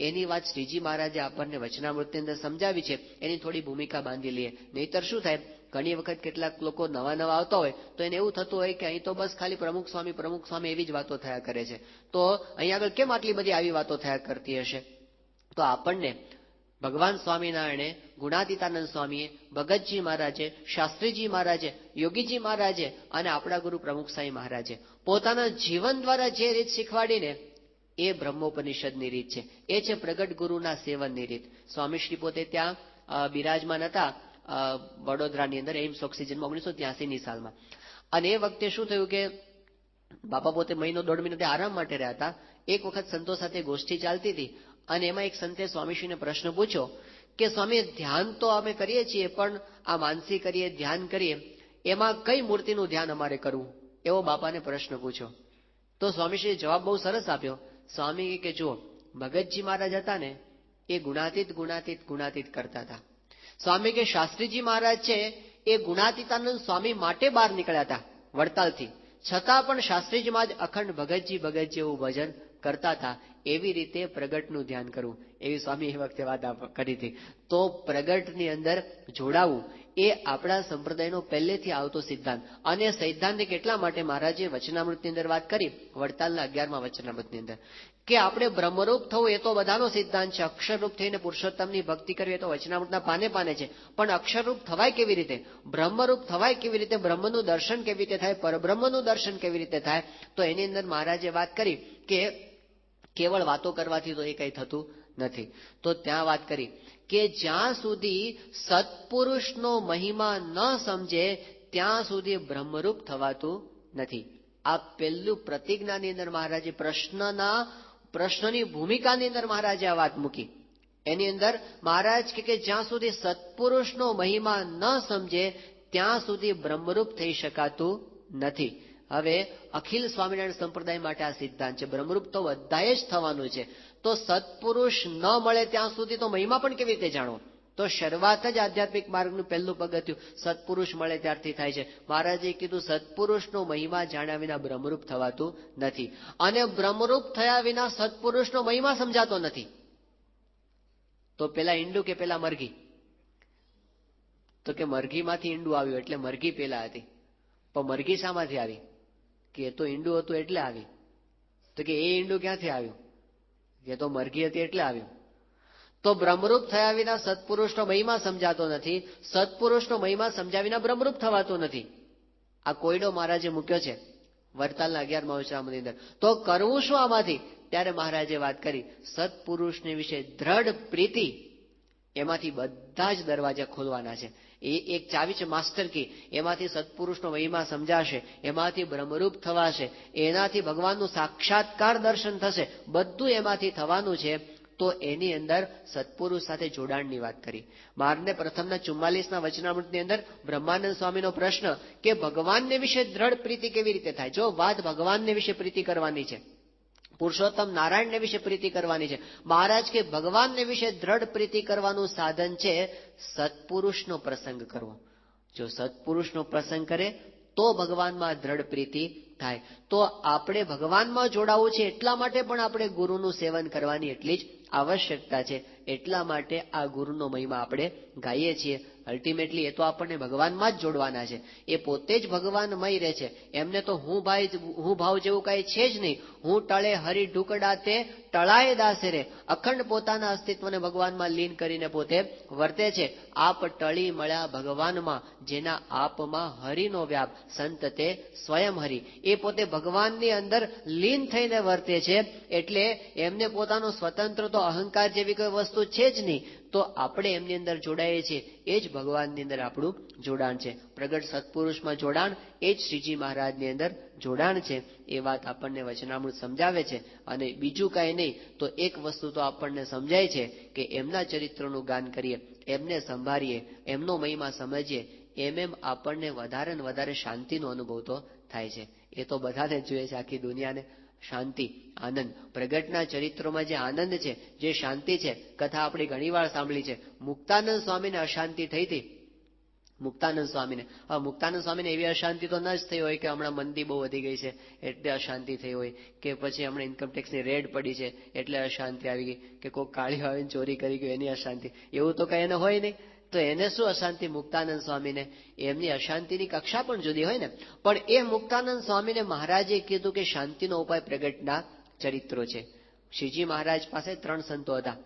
એની વાત શ્રીજી મહારાજે આપણને વચનામૃતની અંદર સમજાવી છે, એની થોડી ભૂમિકા બાંધી લઈએ. નહીતર શું થાય, ઘણી વખત કેટલાક લોકો નવા આવતા હોય તો એને એવું થતું હોય કે અહીં તો બસ ખાલી પ્રમુખ સ્વામી એવી જ વાતો થયા કરે છે, તો અહીં આગળ કેમ આટલી બધી આવી વાતો થયા કરતી હશે? તો આપણને ભગવાન સ્વામિનારાયણે, ગુણાતીતાનંદ સ્વામીએ, ભગતજી મહારાજે, શાસ્ત્રીજી મહારાજે, યોગીજી મહારાજે અને આપણા ગુરુ પ્રમુખ સાંઈ મહારાજે પોતાના જીવન દ્વારા જે રીત શીખવાડીને એ બ્રહ્મોપનિષદની રીત છે. એ છે પ્રગટ ગુરુના સેવનની રીત. સ્વામીશ્રી પોતે ત્યાં બિરાજમાન હતા વડોદરાની અંદર એઇમ્સ ઓક્સિજનમાં 1983ની સાલમાં. અને એ વખતે શું થયું કે બાપા પોતે મહિનો દોઢ મહિનો આરામ માટે રહ્યા હતા. એક વખત સંતો સાથે ગોષ્ઠી ચાલતી હતી અને એમાં એક સંતે સ્વામીશ્રીને પ્રશ્ન પૂછ્યો કે સ્વામી, ધ્યાન તો અમે કરીએ છીએ પણ આ માનસી કરીએ, ધ્યાન કરીએ, એમાં કઈ મૂર્તિનું ધ્યાન અમારે કરવું? એવો બાપાને પ્રશ્ન પૂછ્યો. તો સ્વામીશ્રીએ જવાબ બહુ સરસ આપ્યો. સ્વામી કે જુઓ, ભગતજી મહારાજ હતા ને એ ગુણાતીત કરતા હતા. સ્વામી કે શાસ્ત્રીજી મહારાજ છે એ ગુણાતીતાનંદ સ્વામી માટે બહાર નીકળ્યા હતા વડતાલથી, છતાં પણ શાસ્ત્રીજી મહારાજ અખંડ ભગતજી એવું ભજન કરતા હતા. એવી રીતે પ્રગટનું ધ્યાન કરવું, એવી સ્વામી એ વખતે વાત કરી હતી. તો પ્રગટની અંદર જોડાવું એ આપણા સંપ્રદાયનો પહેલેથી આવતો સિદ્ધાંત. અને સૈદ્ધાંતિક એટલા માટે મહારાજે વચનામૃતની અંદર વાત કરી, વડતાલના 11મા વચનામૃતની અંદર, કે આપણે બ્રહ્મરૂપ થવું એ તો બધાનો સિદ્ધાંત છે. અક્ષરરૂપ થઈને પુરુષોત્તમની ભક્તિ કરવી એ તો વચનામૃતના પાને છે. પણ અક્ષરરૂપ થવાય કેવી રીતે? બ્રહ્મરૂપ થવાય કેવી રીતે? બ્રહ્મનું દર્શન કેવી રીતે થાય? પરબ્રહ્મનું દર્શન કેવી રીતે થાય? તો એની અંદર મહારાજે વાત કરી કે કેવળ વાતો કરવાથી તો એ કંઈ થતું નથી. તો ત્યાં વાત કરી કે જ્યાં સુધી સત્પુરુષનો મહિમા ન સમજે ત્યાં સુધી બ્રહ્મરૂપ થવાતું નથી. આ પહેલું પ્રતિજ્ઞાની અંદર મહારાજે પ્રશ્નની ભૂમિકાની અંદર મહારાજે આ વાત મૂકી. એની અંદર મહારાજ કે જ્યાં સુધી સત્પુરુષનો મહિમા ન સમજે ત્યાં સુધી બ્રહ્મરૂપ થઈ શકાતું નથી. હવે અખિલ સ્વામિનારાયણ સંપ્રદાય માટે આ સિદ્ધાંત છે, બ્રહ્મરૂપ તો બધાએ જ થવાનું છે. તો સત્પુરુષ ન મળે ત્યાં સુધી તો મહિમા પણ કેવી રીતે જાણવો? તો શરૂઆત જ આધ્યાત્મિક માર્ગનું પહેલું પગથિયું સત્પુરુષ મળે ત્યારથી થાય છે. મહારાજે કીધું સત્પુરુષનો મહિમા જાણ્યા વિના બ્રહ્મરૂપ થવાતું નથી. અને બ્રહ્મરૂપ થયા વિના સત્પુરુષનો મહિમા સમજાતો નથી. તો પેલા ઈંડું કે પેલા મરઘી? તો કે મરઘીમાંથી ઈંડું આવ્યું એટલે મરઘી પેલા હતી. પણ મરઘી શામાંથી આવી? કે એ તો ઈંડું હતું એટલે આવી. તો કે એ ઈંડું ક્યાંથી આવ્યું? કે તો મરઘી હતી એટલે આવ્યું. તો બ્રહ્મરૂપ થયા વિના સત્પુરુષનો મહિમા સમજાતો નથી, સત્પુરુષનો મહિમા સમજ્યા વિના બ્રહ્મરૂપ થવાતો નથી. આ કોયડો મહારાજે મૂક્યો છે વડતાલના 11મા વચનામૃતની અંદર. તો કરવું શું આમાંથી? ત્યારે મહારાજે વાત કરી સત્પુરુષને વિશે દ્રઢ પ્રીતિ એમાંથી બધા જ દરવાજા ખોલવાના છે. એ એક ચાવી છે, માસ્ટર કી. એમાંથી સત્પુરુષનો મહિમા સમજાશે, એમાંથી બ્રહ્મરૂપ થવાશે, એનાથી ભગવાનનું સાક્ષાત્કાર દર્શન થશે, બધું એમાંથી થવાનું છે. તો એની અંદર સત્પુરુષ સાથે જોડાણની વાત કરી. મારને પ્રથમના 44ના વચનામૃતની અંદર બ્રહ્માનંદ સ્વામીનો પ્રશ્ન કે ભગવાનને વિશે દ્રઢ પ્રીતિ કેવી રીતે થાય? જો વાત ભગવાનને વિશે પ્રીતિ કરવાની છે, પુરુષોત્તમ નારાયણને વિશે પ્રીતિ કરવાની છે, મહારાજ કે ભગવાનને વિશે દ્રઢ પ્રીતિ કરવાનું સાધન છે સત્પુરુષનો પ્રસંગ કરવો. જો સત્પુરુષનો પ્રસંગ કરે તો ભગવાનમાં દ્રઢ પ્રીતિ થાય. તો આપણે ભગવાનમાં જોડાવું છે એટલા માટે પણ આપણે ગુરુનું સેવન કરવાની એટલી જ આવશ્યકતા છે. એટલા માટે આ ગુરુનો મહિમા આપણે ગાઈએ છીએ. અલ્ટિમેટલી એ તો આપણને ભગવાનમાં જ જોડવાના છે. એ પોતે જ ભગવાનમય રહે છે. એમને તો હું ભાવ જેવું કઈ છે જ નહીં. હું ટળે હરી ઢુકડા તે ટળાય દાસે રે. અખંડ પોતાના અસ્તિત્વને ભગવાનમાં લીન કરીને પોતે વર્તે છે. આપ ટળી મળ્યા ભગવાનમાં, જેના આપમાં હરિનો વ્યાપ, સંત તે સ્વયં હરિ. એ પોતે ભગવાનની અંદર લીન થઈને વર્તે છે. એટલે એમને પોતાનો સ્વતંત્ર તો અહંકાર જેવી કોઈ વસ્તુ છે જ નહીં. તો આપણે એમની અંદર જોડાઈએ છીએ, એ જ ભગવાનની અંદર આપણું જોડાણ છે. પ્રગટ સત્પુરુષમાં જોડાણ એ જ શ્રીજી મહારાજની અંદર જોડાણ છે. એ વાત આપણને વચનામૃત સમજાવે છે. અને બીજું કાંઈ નહીં તો એક વસ્તુ તો આપણને સમજાય છે કે એમના ચરિત્રનું ગાન કરીએ, એમને સંભાળીએ, એમનો મહિમા સમજીએ, એમ આપણને વધારે ને વધારે શાંતિનો અનુભવ તો થાય છે. એ તો બધાને જ જોઈએ છે, આખી દુનિયાને. શાંતિ, આનંદ, પ્રગટના ચરિત્રોમાં જે આનંદ છે, જે શાંતિ છે. કથા આપણે ઘણી વાર સાંભળી છે. મુક્તાનંદ સ્વામીને અશાંતિ થઈ હતી. મુક્તાનંદ સ્વામીને એવી અશાંતિ તો ન જ થઈ હોય કે હમણાં મંદી બહુ વધી ગઈ છે એટલે અશાંતિ થઈ હોય, કે પછી હમણાં ઇન્કમટેક્સની રેડ પડી છે એટલે અશાંતિ આવી ગઈ, કે કોઈ કાળીઓ આવીને ચોરી કરી ગઈ એની અશાંતિ. એવું તો કઈ એને હોય નહીં. તો એને શું અશાંતિ મુક્તાનંદ સ્વામીને? એમની અશાંતિની કક્ષા પણ જુદી હોય ને. પણ એ મુક્તાનંદ સ્વામીને મહારાજે કીધું કે શાંતિનો ઉપાય પ્રગટના ચરિત્રો છે. શ્રીજી મહારાજ પાસે 3 સંતો હતા,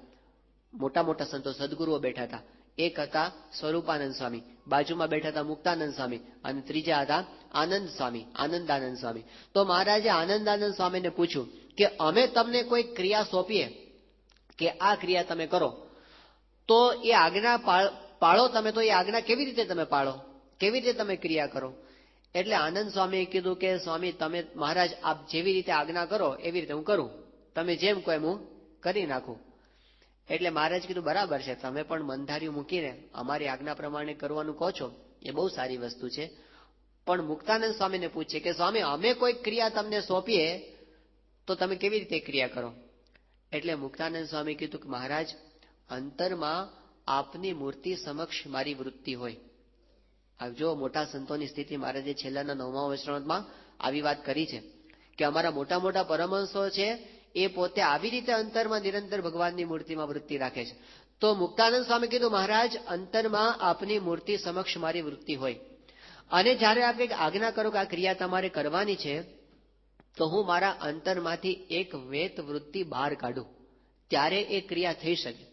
મોટા મોટા સંતો, સદગુરુઓ બેઠા હતા. એક હતા સ્વરૂપાનંદ સ્વામી, બાજુમાં બેઠા હતા મુક્તાનંદ સ્વામી, અને ત્રીજા હતા આનંદ સ્વામી, આનંદાનંદ સ્વામી. તો મહારાજે આનંદાનંદ સ્વામીને પૂછ્યું કે અમે તમને કોઈ ક્રિયા સોંપીએ કે આ ક્રિયા તમે કરો, તો એ આજ્ઞા પાળો તમે, તો એ આજ્ઞા કેવી રીતે તમે પાળો, કેવી રીતે તમે ક્રિયા કરો? એટલે આનંદ સ્વામીએ કીધું કે સ્વામી તમે, મહારાજ આપ જેવી રીતે આજ્ઞા કરો એવી રીતે હું કરું, તમે જેમ કહો એમ હું કરી નાખું. એટલે મહારાજ કીધું બરાબર છે, તમે પણ મનધાર્યું મૂકીને અમારી આજ્ઞા પ્રમાણે કરવાનું કહો છો, એ બહુ સારી વસ્તુ છે. પણ મુક્તાનંદ સ્વામીને પૂછે કે સ્વામી અમે કોઈ ક્રિયા તમને સોંપીએ તો તમે કેવી રીતે ક્રિયા કરો? એટલે મુક્તાનંદ સ્વામી કીધું કે મહારાજ અંતરમાં આપની મૂર્તિ સમક્ષ મારી વૃત્તિ હોય. જો મોટા સંતોની સ્થિતિ મહારાજે છેલ્લાના 9મા વચનામૃતમાં આવી વાત કરી છે કે અમારા મોટા મોટા પરમહંસો છે એ પોતે આવી રીતે અંતરમાં નિરંતર ભગવાનની મૂર્તિમાં વૃત્તિ રાખે છે. તો મુક્તાનંદ સ્વામી કીધું મહારાજ અંતરમાં આપની મૂર્તિ સમક્ષ મારી વૃત્તિ હોય, અને જ્યારે આપ એક આજ્ઞા કરો કે આ ક્રિયા તમારે કરવાની છે, તો હું મારા અંતરમાંથી એક વેત વૃત્તિ બહાર કાઢું, ત્યારે એ ક્રિયા થઈ શકે.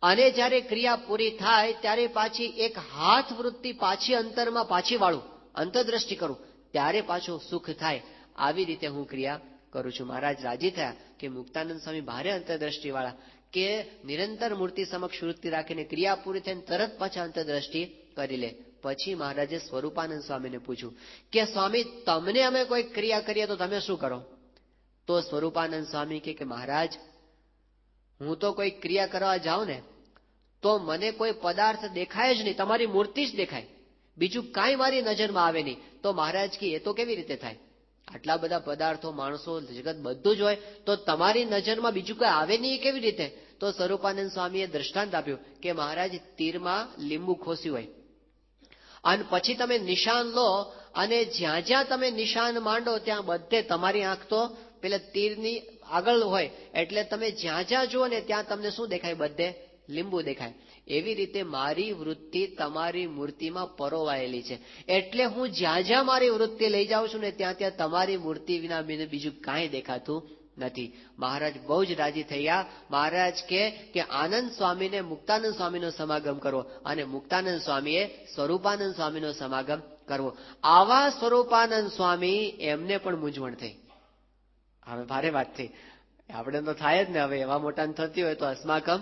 અને જ્યારે ક્રિયા પૂરી થાય ત્યારે પાછી એક હાથ વૃત્તિ પાછી અંતરમાં પાછી વાળું, અંતરદ્રષ્ટિ કરું, ત્યારે પાછું સુખ થાય. આવી રીતે હું ક્રિયા કરું છું. મહારાજ રાજી થયા કે મુક્તાનંદ સ્વામી ભારે અંતરદ્રષ્ટિ વાળા, કે નિરંતર મૂર્તિ સમક્ષ વૃત્તિ રાખીને ક્રિયા પૂરી થઈને તરત પાછા અંતરદ્રષ્ટિ કરી લે. પછી મહારાજે સ્વરૂપાનંદ સ્વામીને પૂછ્યું કે સ્વામી તમને અમે કોઈ ક્રિયા કરીએ તો તમે શું કરો? તો સ્વરૂપાનંદ સ્વામી કે મહારાજ હું તો કોઈ ક્રિયા કરવા જાઉં ને તો મને કોઈ પદાર્થ દેખાય જ નહીં, તમારી મૂર્તિ જ દેખાય, બીજું કાંઈ મારી નજરમાં આવે નહીં. તો મહારાજ કે એ તો કેવી રીતે થાય? આટલા બધા પદાર્થો, માણસો, જગત બધું જ હોય તો તમારી નજરમાં બીજું કોઈ આવે નહીં કેવી રીતે? તો સ્વરૂપાનંદ સ્વામીએ દ્રષ્ટાંત આપ્યું કે મહારાજ તીરમાં લીંબુ ખોસ્યું હોય અને પછી તમે નિશાન લો અને જ્યાં જ્યાં તમે નિશાન માંડો ત્યાં બધે તમારી આંખ તો પેલા તીરની આગળ હોય, એટલે તમે જ્યાં જ્યાં જુઓ ને ત્યાં તમને શું દેખાય? બધે લીંબુ દેખાય. એવી રીતે મારી વૃત્તિ તમારી મૂર્તિમાં પરોવાયેલી છે. એટલે હું જ્યાં જ્યાં મારી વૃત્તિ લઈ જાઉં છું ને ત્યાં ત્યાં તમારી મૂર્તિ વિના બીજું કાંઈ દેખાતું નથી. મહારાજ બહુ જ રાજી થયા. મહારાજ કે આનંદ સ્વામીને મુક્તાનંદ સ્વામીનો સમાગમ કરવો અને મુક્તાનંદ સ્વામીએ સ્વરૂપાનંદ સ્વામીનો સમાગમ કરવો. આવા સ્વરૂપાનંદ સ્વામી, એમને પણ મૂંઝવણ થઈ. હવે ભારે વાત થઈ, આપણે તો થાય જ ને. હવે એવા મોટા થતી હોય તો અસ્માકમ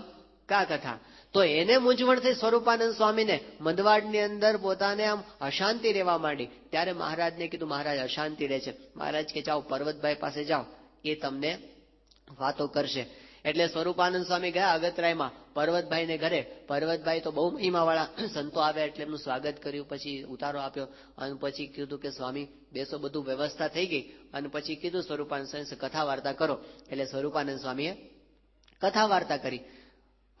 કા કથા. તો એને મૂંઝવણ થઈ સ્વરૂપાનંદ સ્વામીને, મંદવાડની અંદર પોતાને આમ અશાંતિ રહેવા માંડી. ત્યારે મહારાજને કીધું, મહારાજ અશાંતિ રહે છે. મહારાજ કે જાઓ પર્વતભાઈ પાસે જાઓ, એ તમને વાતો કરશે. એટલે સ્વરૂપાનંદ સ્વામી ગયા અગતરાયમાં પર્વતભાઈને ઘરે. પર્વતભાઈ તો બહુ મહિમાવાળા સંતો આવ્યા એટલે એમનું સ્વાગત કર્યું, પછી ઉતારો આપ્યો અને પછી કીધું કે સ્વામી બેસો, બધું વ્યવસ્થા થઈ ગઈ. અને પછી કીધું સ્વરૂપાનંદ સ્વામી કથા વાર્તા કરો. એટલે સ્વરૂપાનંદ સ્વામીએ કથા વાર્તા કરી.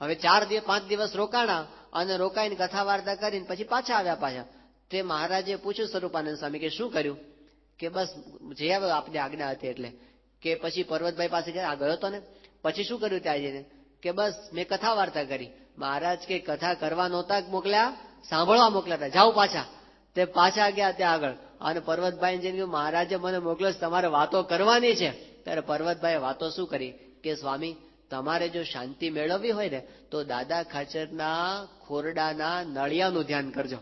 હવે 4-5 દિવસ રોકાણા અને રોકાઈને કથા વાર્તા કરીને પછી પાછા આવ્યા. પાછા તે મહારાજે પૂછ્યું સ્વરૂપાનંદ સ્વામી કે શું કર્યું? કે બસ જઈ આવ્યો, આપની આજ્ઞા હતી એટલે. કે પછી પર્વતભાઈ પાસે ગયા, આગળ હતો ને, પછી શું કર્યું ત્યાં જઈને? કે બસ મેં કથા વાર્તા કરી. મહારાજ કે કથા કરવા નહોતા મોકલ્યા, સાંભળવા મોકલ્યા હતા, જાઓ પાછા. તે પાછા ગયા ત્યાં આગળ અને પર્વતભાઈ જઈને કહ્યું, મહારાજે મને મોકલ્યો તમારે વાતો કરવાની છે. ત્યારે પર્વતભાઈએ વાતો શું કરી? કે સ્વામી તમારે જો શાંતિ મેળવવી હોય ને તો દાદા ખાચરના ખોરડાના નળિયાનું ધ્યાન કરજો.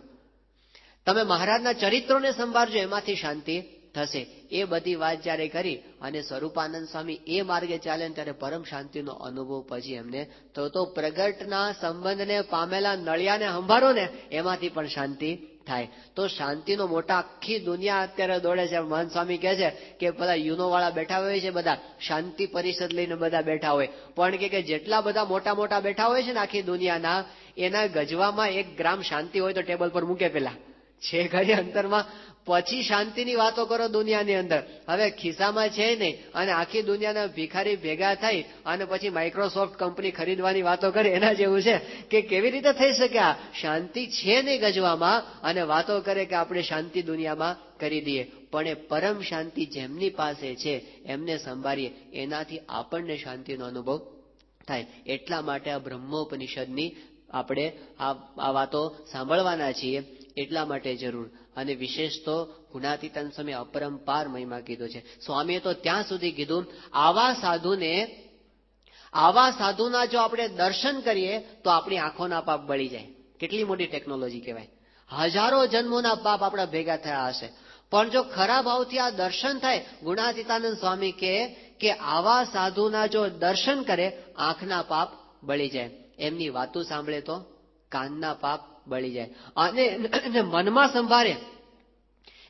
તમે મહારાજના ચરિત્રોને સંભાળજો, એમાંથી શાંતિ થશે. એ બધી વાત જયારે કરી અને સ્વરૂપાનંદ સ્વામી એ માર્ગે ચાલે ત્યારે પરમ શાંતિનો અનુભવ પછી એમને તો પ્રગટના સંબંધને પામેલા નળિયાને સંભાળો ને એમાંથી પણ શાંતિ થાય. તો શાંતિનો મોટા, આખી દુનિયા અત્યારે દોડે છે. મહંત સ્વામી કહે છે કે બધા યુનો વાળા બેઠા હોય છે, બધા શાંતિ પરિષદ લઈને બધા બેઠા હોય, પણ કે જેટલા બધા મોટા મોટા બેઠા હોય છે ને આખી દુનિયાના, એના ગજવામાં 1 ગ્રામ શાંતિ હોય તો ટેબલ પર મૂકે પેલા છે ઘડી અંતરમાં, પછી શાંતિની વાતો કરો દુનિયાની અંદર. હવે ખિસ્સામાં છે નહીં અને આખી દુનિયાના ભિખારી ભેગા થઈ અને પછી માઇક્રોસોફ્ટ કંપની ખરીદવાની વાતો કરે, એના જેવું છે કે કેવી રીતે થઈ શકે? આ શાંતિ છે નહીં ગજવામાં અને વાતો કરે કે આપણે શાંતિ દુનિયામાં કરી દઈએ. પણ એ પરમ શાંતિ જેમની પાસે છે એમને સંભાળીએ, એનાથી આપણને શાંતિનો અનુભવ થાય. એટલા માટે આ બ્રહ્મોપનિષદની આપણે આ વાતો સાંભળવાના છીએ, એટલા માટે જરૂર. અને વિશેષ તો ગુણાતીતાન સ્વામી અપરંપાર મહિમા કીધો છે. સ્વામીએ તો ત્યાં સુધી કીધું, આવા સાધુના જો આપણે દર્શન કરીએ તો આપણી આંખોના પાપ બળી જાય. કેટલી મોટી ટેકનોલોજી કહેવાય. હજારો જન્મોના પાપ આપણા ભેગા થયા હશે, પણ જો ખરા ભાવથી આ દર્શન થાય, ગુણાતીતાનંદ સ્વામી કે આવા સાધુના જો દર્શન કરે આંખના પાપ બળી જાય. એમની વાતો સાંભળે તો કાનના પાપ બળી જાય. અને મનમાં સંભાળે,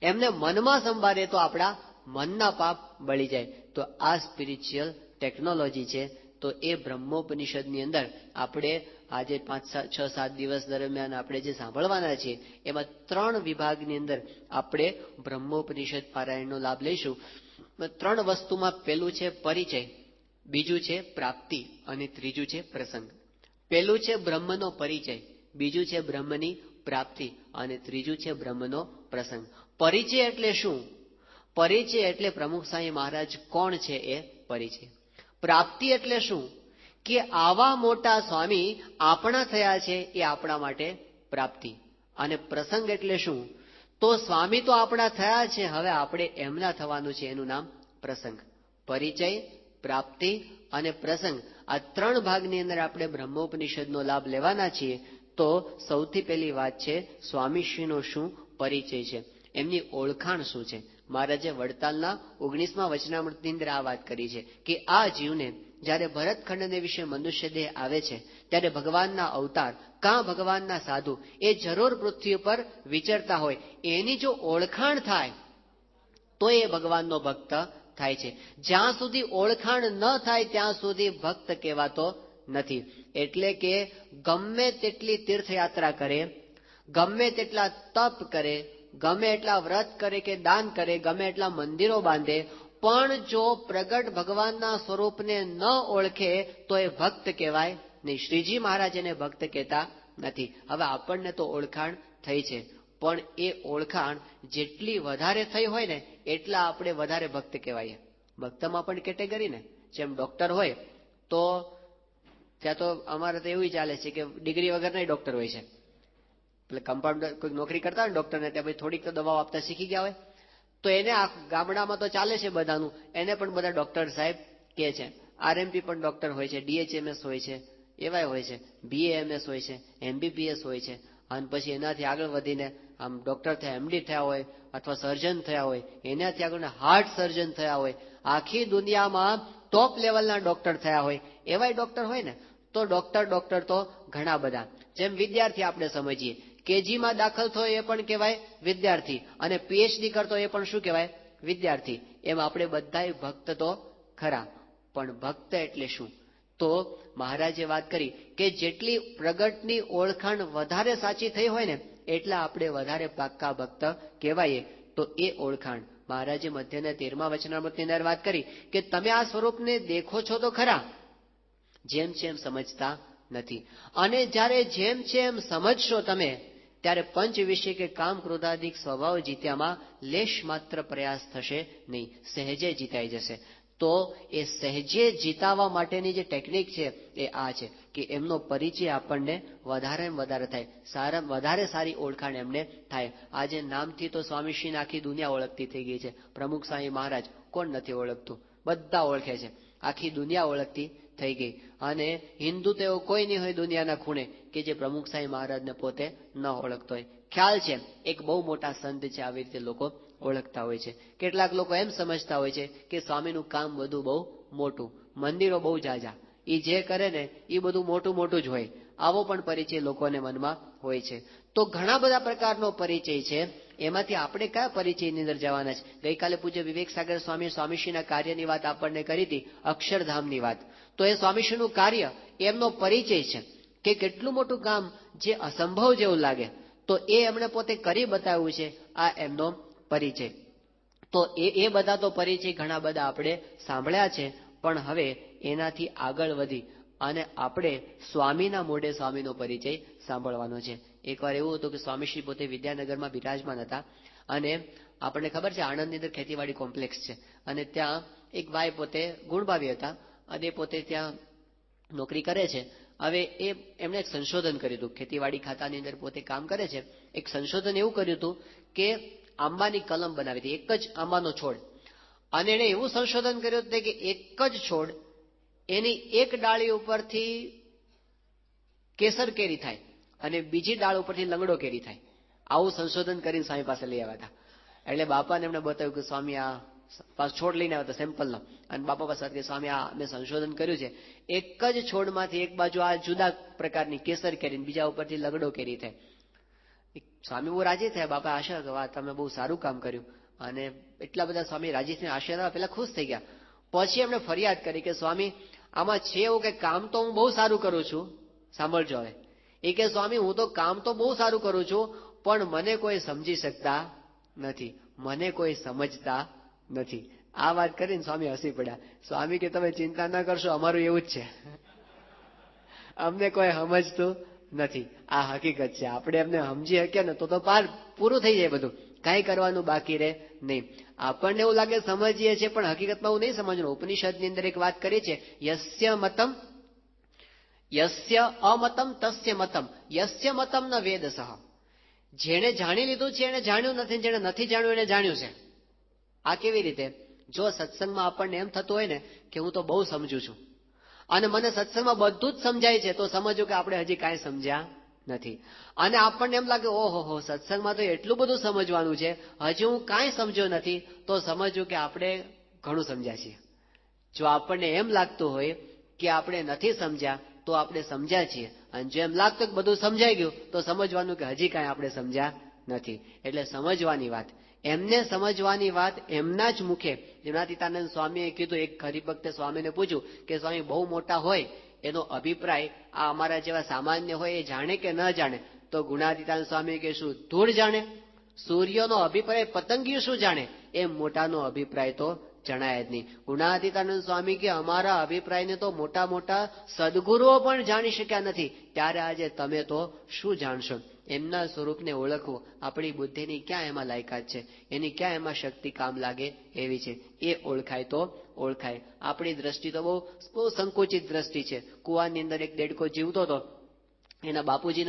એમને મનમાં સંભાળે તો આપણા મનના પાપ બળી જાય. તો આ સ્પિરિચ્યુઅલ ટેકનોલોજી છે. તો એ બ્રહ્મોપનિષદની અંદર આપણે આજે 5-6-7 દિવસ દરમિયાન આપણે જે સાંભળવાના છીએ એમાં 3 વિભાગની અંદર આપણે બ્રહ્મોપનિષદ પારાયણનો લાભ લઈશું. 3 વસ્તુમાં પહેલું છે પરિચય, બીજું છે પ્રાપ્તિ અને ત્રીજું છે પ્રસંગ. પહેલું છે બ્રહ્મનો પરિચય, બીજું છે બ્રહ્મની પ્રાપ્તિ અને ત્રીજું છે બ્રહ્મનો પ્રસંગ. પરિચય એટલે શું? પરિચય એટલે પ્રમુખ સ્વામી મહારાજ કોણ છે એ પરિચય. પ્રાપ્તિ એટલે શું? કે આવા મોટા સ્વામી આપણા થયા છે એ આપણા માટે પ્રાપ્તિ. અને પ્રસંગ એટલે શું? તો સ્વામી તો આપણા થયા છે, હવે આપણે એમના થવાનું છે, એનું નામ પ્રસંગ. પરિચય, પ્રાપ્તિ અને પ્રસંગ, આ 3 ભાગની અંદર આપણે બ્રહ્મોપનિષદનો લાભ લેવાના છીએ. તો સૌથી પહેલી વાત છે સ્વામીશ્રીનો શું પરિચય છે, એમની ઓળખાણ શું છે. મહારાજે વડતાલના 19મા વચનામૃતની અંદર આ વાત કરી છે કે આ જીવને જ્યારે ભરતખંડને વિશે મનુષ્ય દેહ આવે છે ત્યારે ભગવાનના અવતાર કાં ભગવાનના સાધુ એ જરૂર પૃથ્વી ઉપર વિચરતા હોય, એની જો ઓળખાણ થાય તો એ ભગવાનનો ભક્ત થાય છે. જ્યાં સુધી ઓળખાણ ન થાય ત્યાં સુધી ભક્ત કહેવાતો નથી. એટલે કે ગમે તેટલી તીર્થયાત્રા કરે, ગમે તેટલા તપ કરે, ગમે એટલા વ્રત કરે કે દાન કરે, ગમે એટલા મંદિરો બાંધે, પણ જો પ્રગટ ભગવાનના સ્વરૂપને ન ઓળખે તો એ ભક્ત કહેવાય નહીં. શ્રીજી મહારાજ એને ભક્ત કહેતા નથી. હવે આપણને તો ઓળખાણ થઈ છે, પણ એ ઓળખાણ જેટલી વધારે થઈ હોય ને એટલા આપણે વધારે ભક્ત કહેવાય. ભક્તમાં પણ કેટેગરી ને, જેમ ડોક્ટર હોય તો ત્યાં તો અમારે તો એવું ચાલે છે કે ડિગ્રી વગરના ડોક્ટર હોય છે. એટલે કમ્પાઉન્ડર કોઈ નોકરી કરતા હોય ડોક્ટરને, ત્યાં પછી થોડીક તો દવાઓ આપતા શીખી ગયા હોય, તો એને આ ગામડામાં તો ચાલે છે બધાનું, એને પણ બધા ડોક્ટર સાહેબ કહે છે. આરએમપી પણ ડોક્ટર હોય છે, ડીએચએમએસ હોય છે, એવાય હોય છે, બીએએમએસ હોય છે, એમબીબીએસ હોય છે, અને પછી એનાથી આગળ વધીને આમ ડોક્ટર થયા, એમડી થયા હોય અથવા સર્જન થયા હોય, એનાથી આગળ હાર્ટ સર્જન થયા હોય, આખી દુનિયામાં ટોપ લેવલના ડોક્ટર થયા હોય, એવાય ડોક્ટર હોય ને. તો ડોક્ટર તો ઘણા બધા. જેમ વિદ્યાર્થી આપણે સમજીએ, કેજીમાં દાખલ થયો એ પણ કહેવાય વિદ્યાર્થી, અને પીએચડી કરતો એ પણ શું કહેવાય? વિદ્યાર્થી. એમ આપણે બધાય ભક્ત તો ખરા, પણ ભક્ત એટલે શું? તો મહારાજે વાત કરી કે જેટલી પ્રગટની ઓળખાણ વધારે સાચી થઈ હોય ને, એટલા આપણે વધારે પાક્કા ભક્ત કહેવાય. તો એ ઓળખાણ મહારાજે મધ્યના 13મા વચનામૃતની અંદર વાત કરી કે તમે આ સ્વરૂપને દેખો છો તો ખરા, જેમ છે એમ સમજતા નથી. અને જ્યારે જેમ છે એમ સમજશો તમે, ત્યારે પંચ વિષય કે કામ ક્રોધાદિક સ્વભાવ જીત્યામાં લેશ માત્ર પ્રયાસ થશે નહીં, સહેજે જીતાઈ જશે. તો એ સહેજે જીતાવા માટેની જે ટેકનિક છે એ આ છે કે એમનો પરિચય આપણને વધારે વધારે થાય, વધારે સારી ઓળખાણ એમને થાય. આજે નામથી તો સ્વામીશ્રીને આખી દુનિયા ઓળખતી થઈ ગઈ છે. પ્રમુખ સ્વામી મહારાજ કોણ નથી ઓળખતું? બધા ઓળખે છે, આખી દુનિયા ઓળખતી થઈ ગઈ. અને હિન્દુ તો એવો કોઈ નહીં હોય દુનિયાના ખૂણે કે જે પ્રમુખ સ્વામી મહારાજને પોતે ન ઓળખતો હોય. ખ્યાલ છે એક બહુ મોટા સંત છે, આવી રીતે લોકો ઓળખતા હોય છે. કેટલાક લોકો એમ સમજતા હોય છે કે સ્વામીનું કામ બધું બહુ મોટું, મંદિરો બહુ જાજા, એ જે કરે ને એ બધું મોટું મોટું જ હોય. આવો પણ પરિચય લોકોને મનમાં હોય છે. તો ઘણા બધા પ્રકારનો પરિચય છે. એમાંથી આપણે કયા પરિચયની અંદર જવાના છે? ગઈકાલે પૂજ્ય વિવેક સાગર સ્વામી સ્વામીશ્રીના કાર્યની વાત આપણને કરી હતી, અક્ષરધામની વાત. તો એ સ્વામીશ્રીનું કાર્ય એમનો પરિચય છે કે કેટલું મોટું કામ જે અસંભવ જેવું લાગે, તો એ એમણે પોતે કરી બતાવ્યું છે. આ એમનો પરિચય. તો એ બધા તો પરિચય ઘણા બધા આપણે સાંભળ્યા છે, પણ હવે એનાથી આગળ વધી અને આપણે સ્વામીના મોઢે સ્વામીનો પરિચય સાંભળવાનો છે. એકવાર એવું હતું કે સ્વામીશ્રી પોતે વિદ્યાનગરમાં બિરાજમાન હતા, અને આપણને ખબર છે આણંદની અંદર ખેતીવાડી કોમ્પ્લેક્સ છે, અને ત્યાં એક ભાઈ પોતે ગુણભાવી હતા, અને પોતે ત્યાં નોકરી કરે છે. હવે એમણે એક સંશોધન કર્યું હતું, ખેતીવાડી ખાતાની અંદર પોતે કામ કરે છે. એક સંશોધન એવું કર્યું હતું કે આંબાની કલમ બનાવી હતી, એક જ આંબાનો છોડ. અને એણે એવું સંશોધન કર્યું હતું કે એક જ છોડ, એની એક ડાળી ઉપરથી કેસર કેરી થાય અને બીજી ડાળ ઉપરથી લંગડો કેરી થાય. આવું સંશોધન કરીને સ્વામી પાસે લઈ આવ્યા હતા. એટલે બાપાને એમણે બતાવ્યું કે સ્વામી આ પાછો છોડ લઈને આવ્યા હતા સેમ્પલનો, અને બાપા પાસે કે સ્વામી આ મેં સંશોધન કર્યું છે, એક જ છોડમાંથી એક બાજુ આ જુદા પ્રકારની કેસર કેરી, બીજા ઉપરથી લગડો કેરી થાય. સ્વામી બહુ રાજી થયા. બાપા આશા કે તમે બહુ સારું કામ કર્યું, અને એટલા બધા સ્વામી રાજી થઈને આશીર્વાદ પેલા ખુશ થઈ ગયા. પછી એમણે ફરિયાદ કરી કે સ્વામી આમાં છે એવું કે કામ તો હું બહુ સારું કરું છું, સાંભળજો હવે, એ કે સ્વામી હું તો કામ તો બહુ સારું કરું છું, પણ મને કોઈ સમજી શકતા નથી, મને કોઈ સમજતા નથી. આ વાત કરીને સ્વામી હસી પડ્યા. સ્વામી કે તમે ચિંતા ના કરશો, અમારું એવું જ છે, અમને કોઈ સમજતું નથી. આ હકીકત છે. આપણે એમને સમજી શકીએ ને તો પાર પૂરું થઈ જાય, બધું કાંઈ કરવાનું બાકી રહે નહીં. આપણને એવું લાગે સમજીએ છીએ, પણ હકીકતમાં એવું નહીં સમજવાનું. ઉપનિષદની અંદર એક વાત કરી છે, યસ્ય મતમ યસ્ય અમતમ તસ્ય મતમ યસ્ય મતમ ન વેદસઃ. જેણે જાણી લીધું છે એને જાણ્યું નથી, જેણે નથી જાણ્યું એને જાણ્યું છે. આ કેવી રીતે? જો સત્સંગમાં આપણને એમ થતું હોય ને કે હું તો બહુ સમજુ છું અને મને સત્સંગમાં બધું જ સમજાય છે, તો સમજો કે આપણે હજી કાંઈ સમજ્યા નથી. અને આપણને એમ લાગે ઓહો સત્સંગમાં તો એટલું બધું સમજવાનું છે, હજી હું કાંઈ સમજ્યો નથી, તો સમજવું કે આપણે ઘણું સમજ્યા છીએ. જો આપણને એમ લાગતું હોય કે આપણે નથી સમજ્યા, તો આપણે સમજ્યા છીએ. અને જો એમ લાગતું કે બધું સમજાઈ ગયું, તો સમજવાનું કે હજી કાંઈ આપણે સમજ્યા નથી. એટલે સમજવાની વાત, એમને સમજવાની વાત એમના જ મુખે. ગુણાતીતાનંદ સ્વામીએ કીધું, એક હરિભક્તે સ્વામીને પૂછ્યું કે સ્વામી બહુ મોટા હોય એનો અભિપ્રાય આ અમારા જેવા સામાન્ય હોય એ જાણે કે ન જાણે? તો ગુણાતીતાનંદ સ્વામી કે શું ધૂળ જાણે? સૂર્યનો અભિપ્રાય પતંગિયું શું જાણે? એમ મોટાનો અભિપ્રાય તો જણાય જ નહીં. ગુણાતીતાનંદ સ્વામી કે અમારા અભિપ્રાયને તો મોટા મોટા સદગુરુઓ પણ જાણી શક્યા નથી, ત્યારે આજે તમે તો શું જાણશો? એમના સ્વરૂપને ઓળખવું આપણી બુદ્ધિની ક્યાં એમાં લાયકાત છે, એની ક્યાં એમાં શક્તિ કામ લાગે એવી છે. એ ઓળખાય તો ઓળખાય. આપણી દ્રષ્ટિ તો બહુ સંકુચિત દ્રષ્ટિ છે. કુવાની અંદર એક દેડકો જીવતો હતો, એના બાપુજી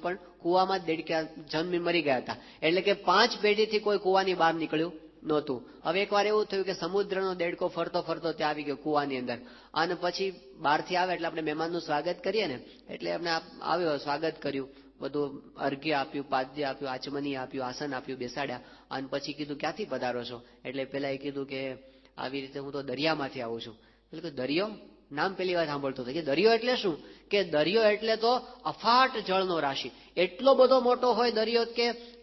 પણ કુવામાં જ દેડકા જન્મી મરી ગયા હતા. એટલે કે 5 પેઢીથી કોઈ કુવાની બહાર નીકળ્યું નહોતું. હવે એકવાર એવું થયું કે સમુદ્રનો દેડકો ફરતો ફરતો ત્યાં આવી ગયો કુવાની અંદર, અને પછી બહારથી આવે એટલે આપણે મહેમાનનું સ્વાગત કરીએ ને, એટલે એમને આવ્યો, સ્વાગત કર્યું, બધું અર્ઘ્ય આપ્યું, પાદ્ય આપ્યું, આચમની આપ્યું, આસન આપ્યું, બેસાડ્યા. અને પછી કીધું ક્યાંથી પધારો છો? એટલે પેલા એ કીધું કે આવી રીતે હું તો દરિયામાંથી આવું છું. એટલે કે દરિયો? નામ પહેલી વાર સાંભળતો હતો. કે દરિયો એટલે શું? કે દરિયો એટલે તો અફાટ જળનો રાશિ. એટલો બધો મોટો હોય દરિયો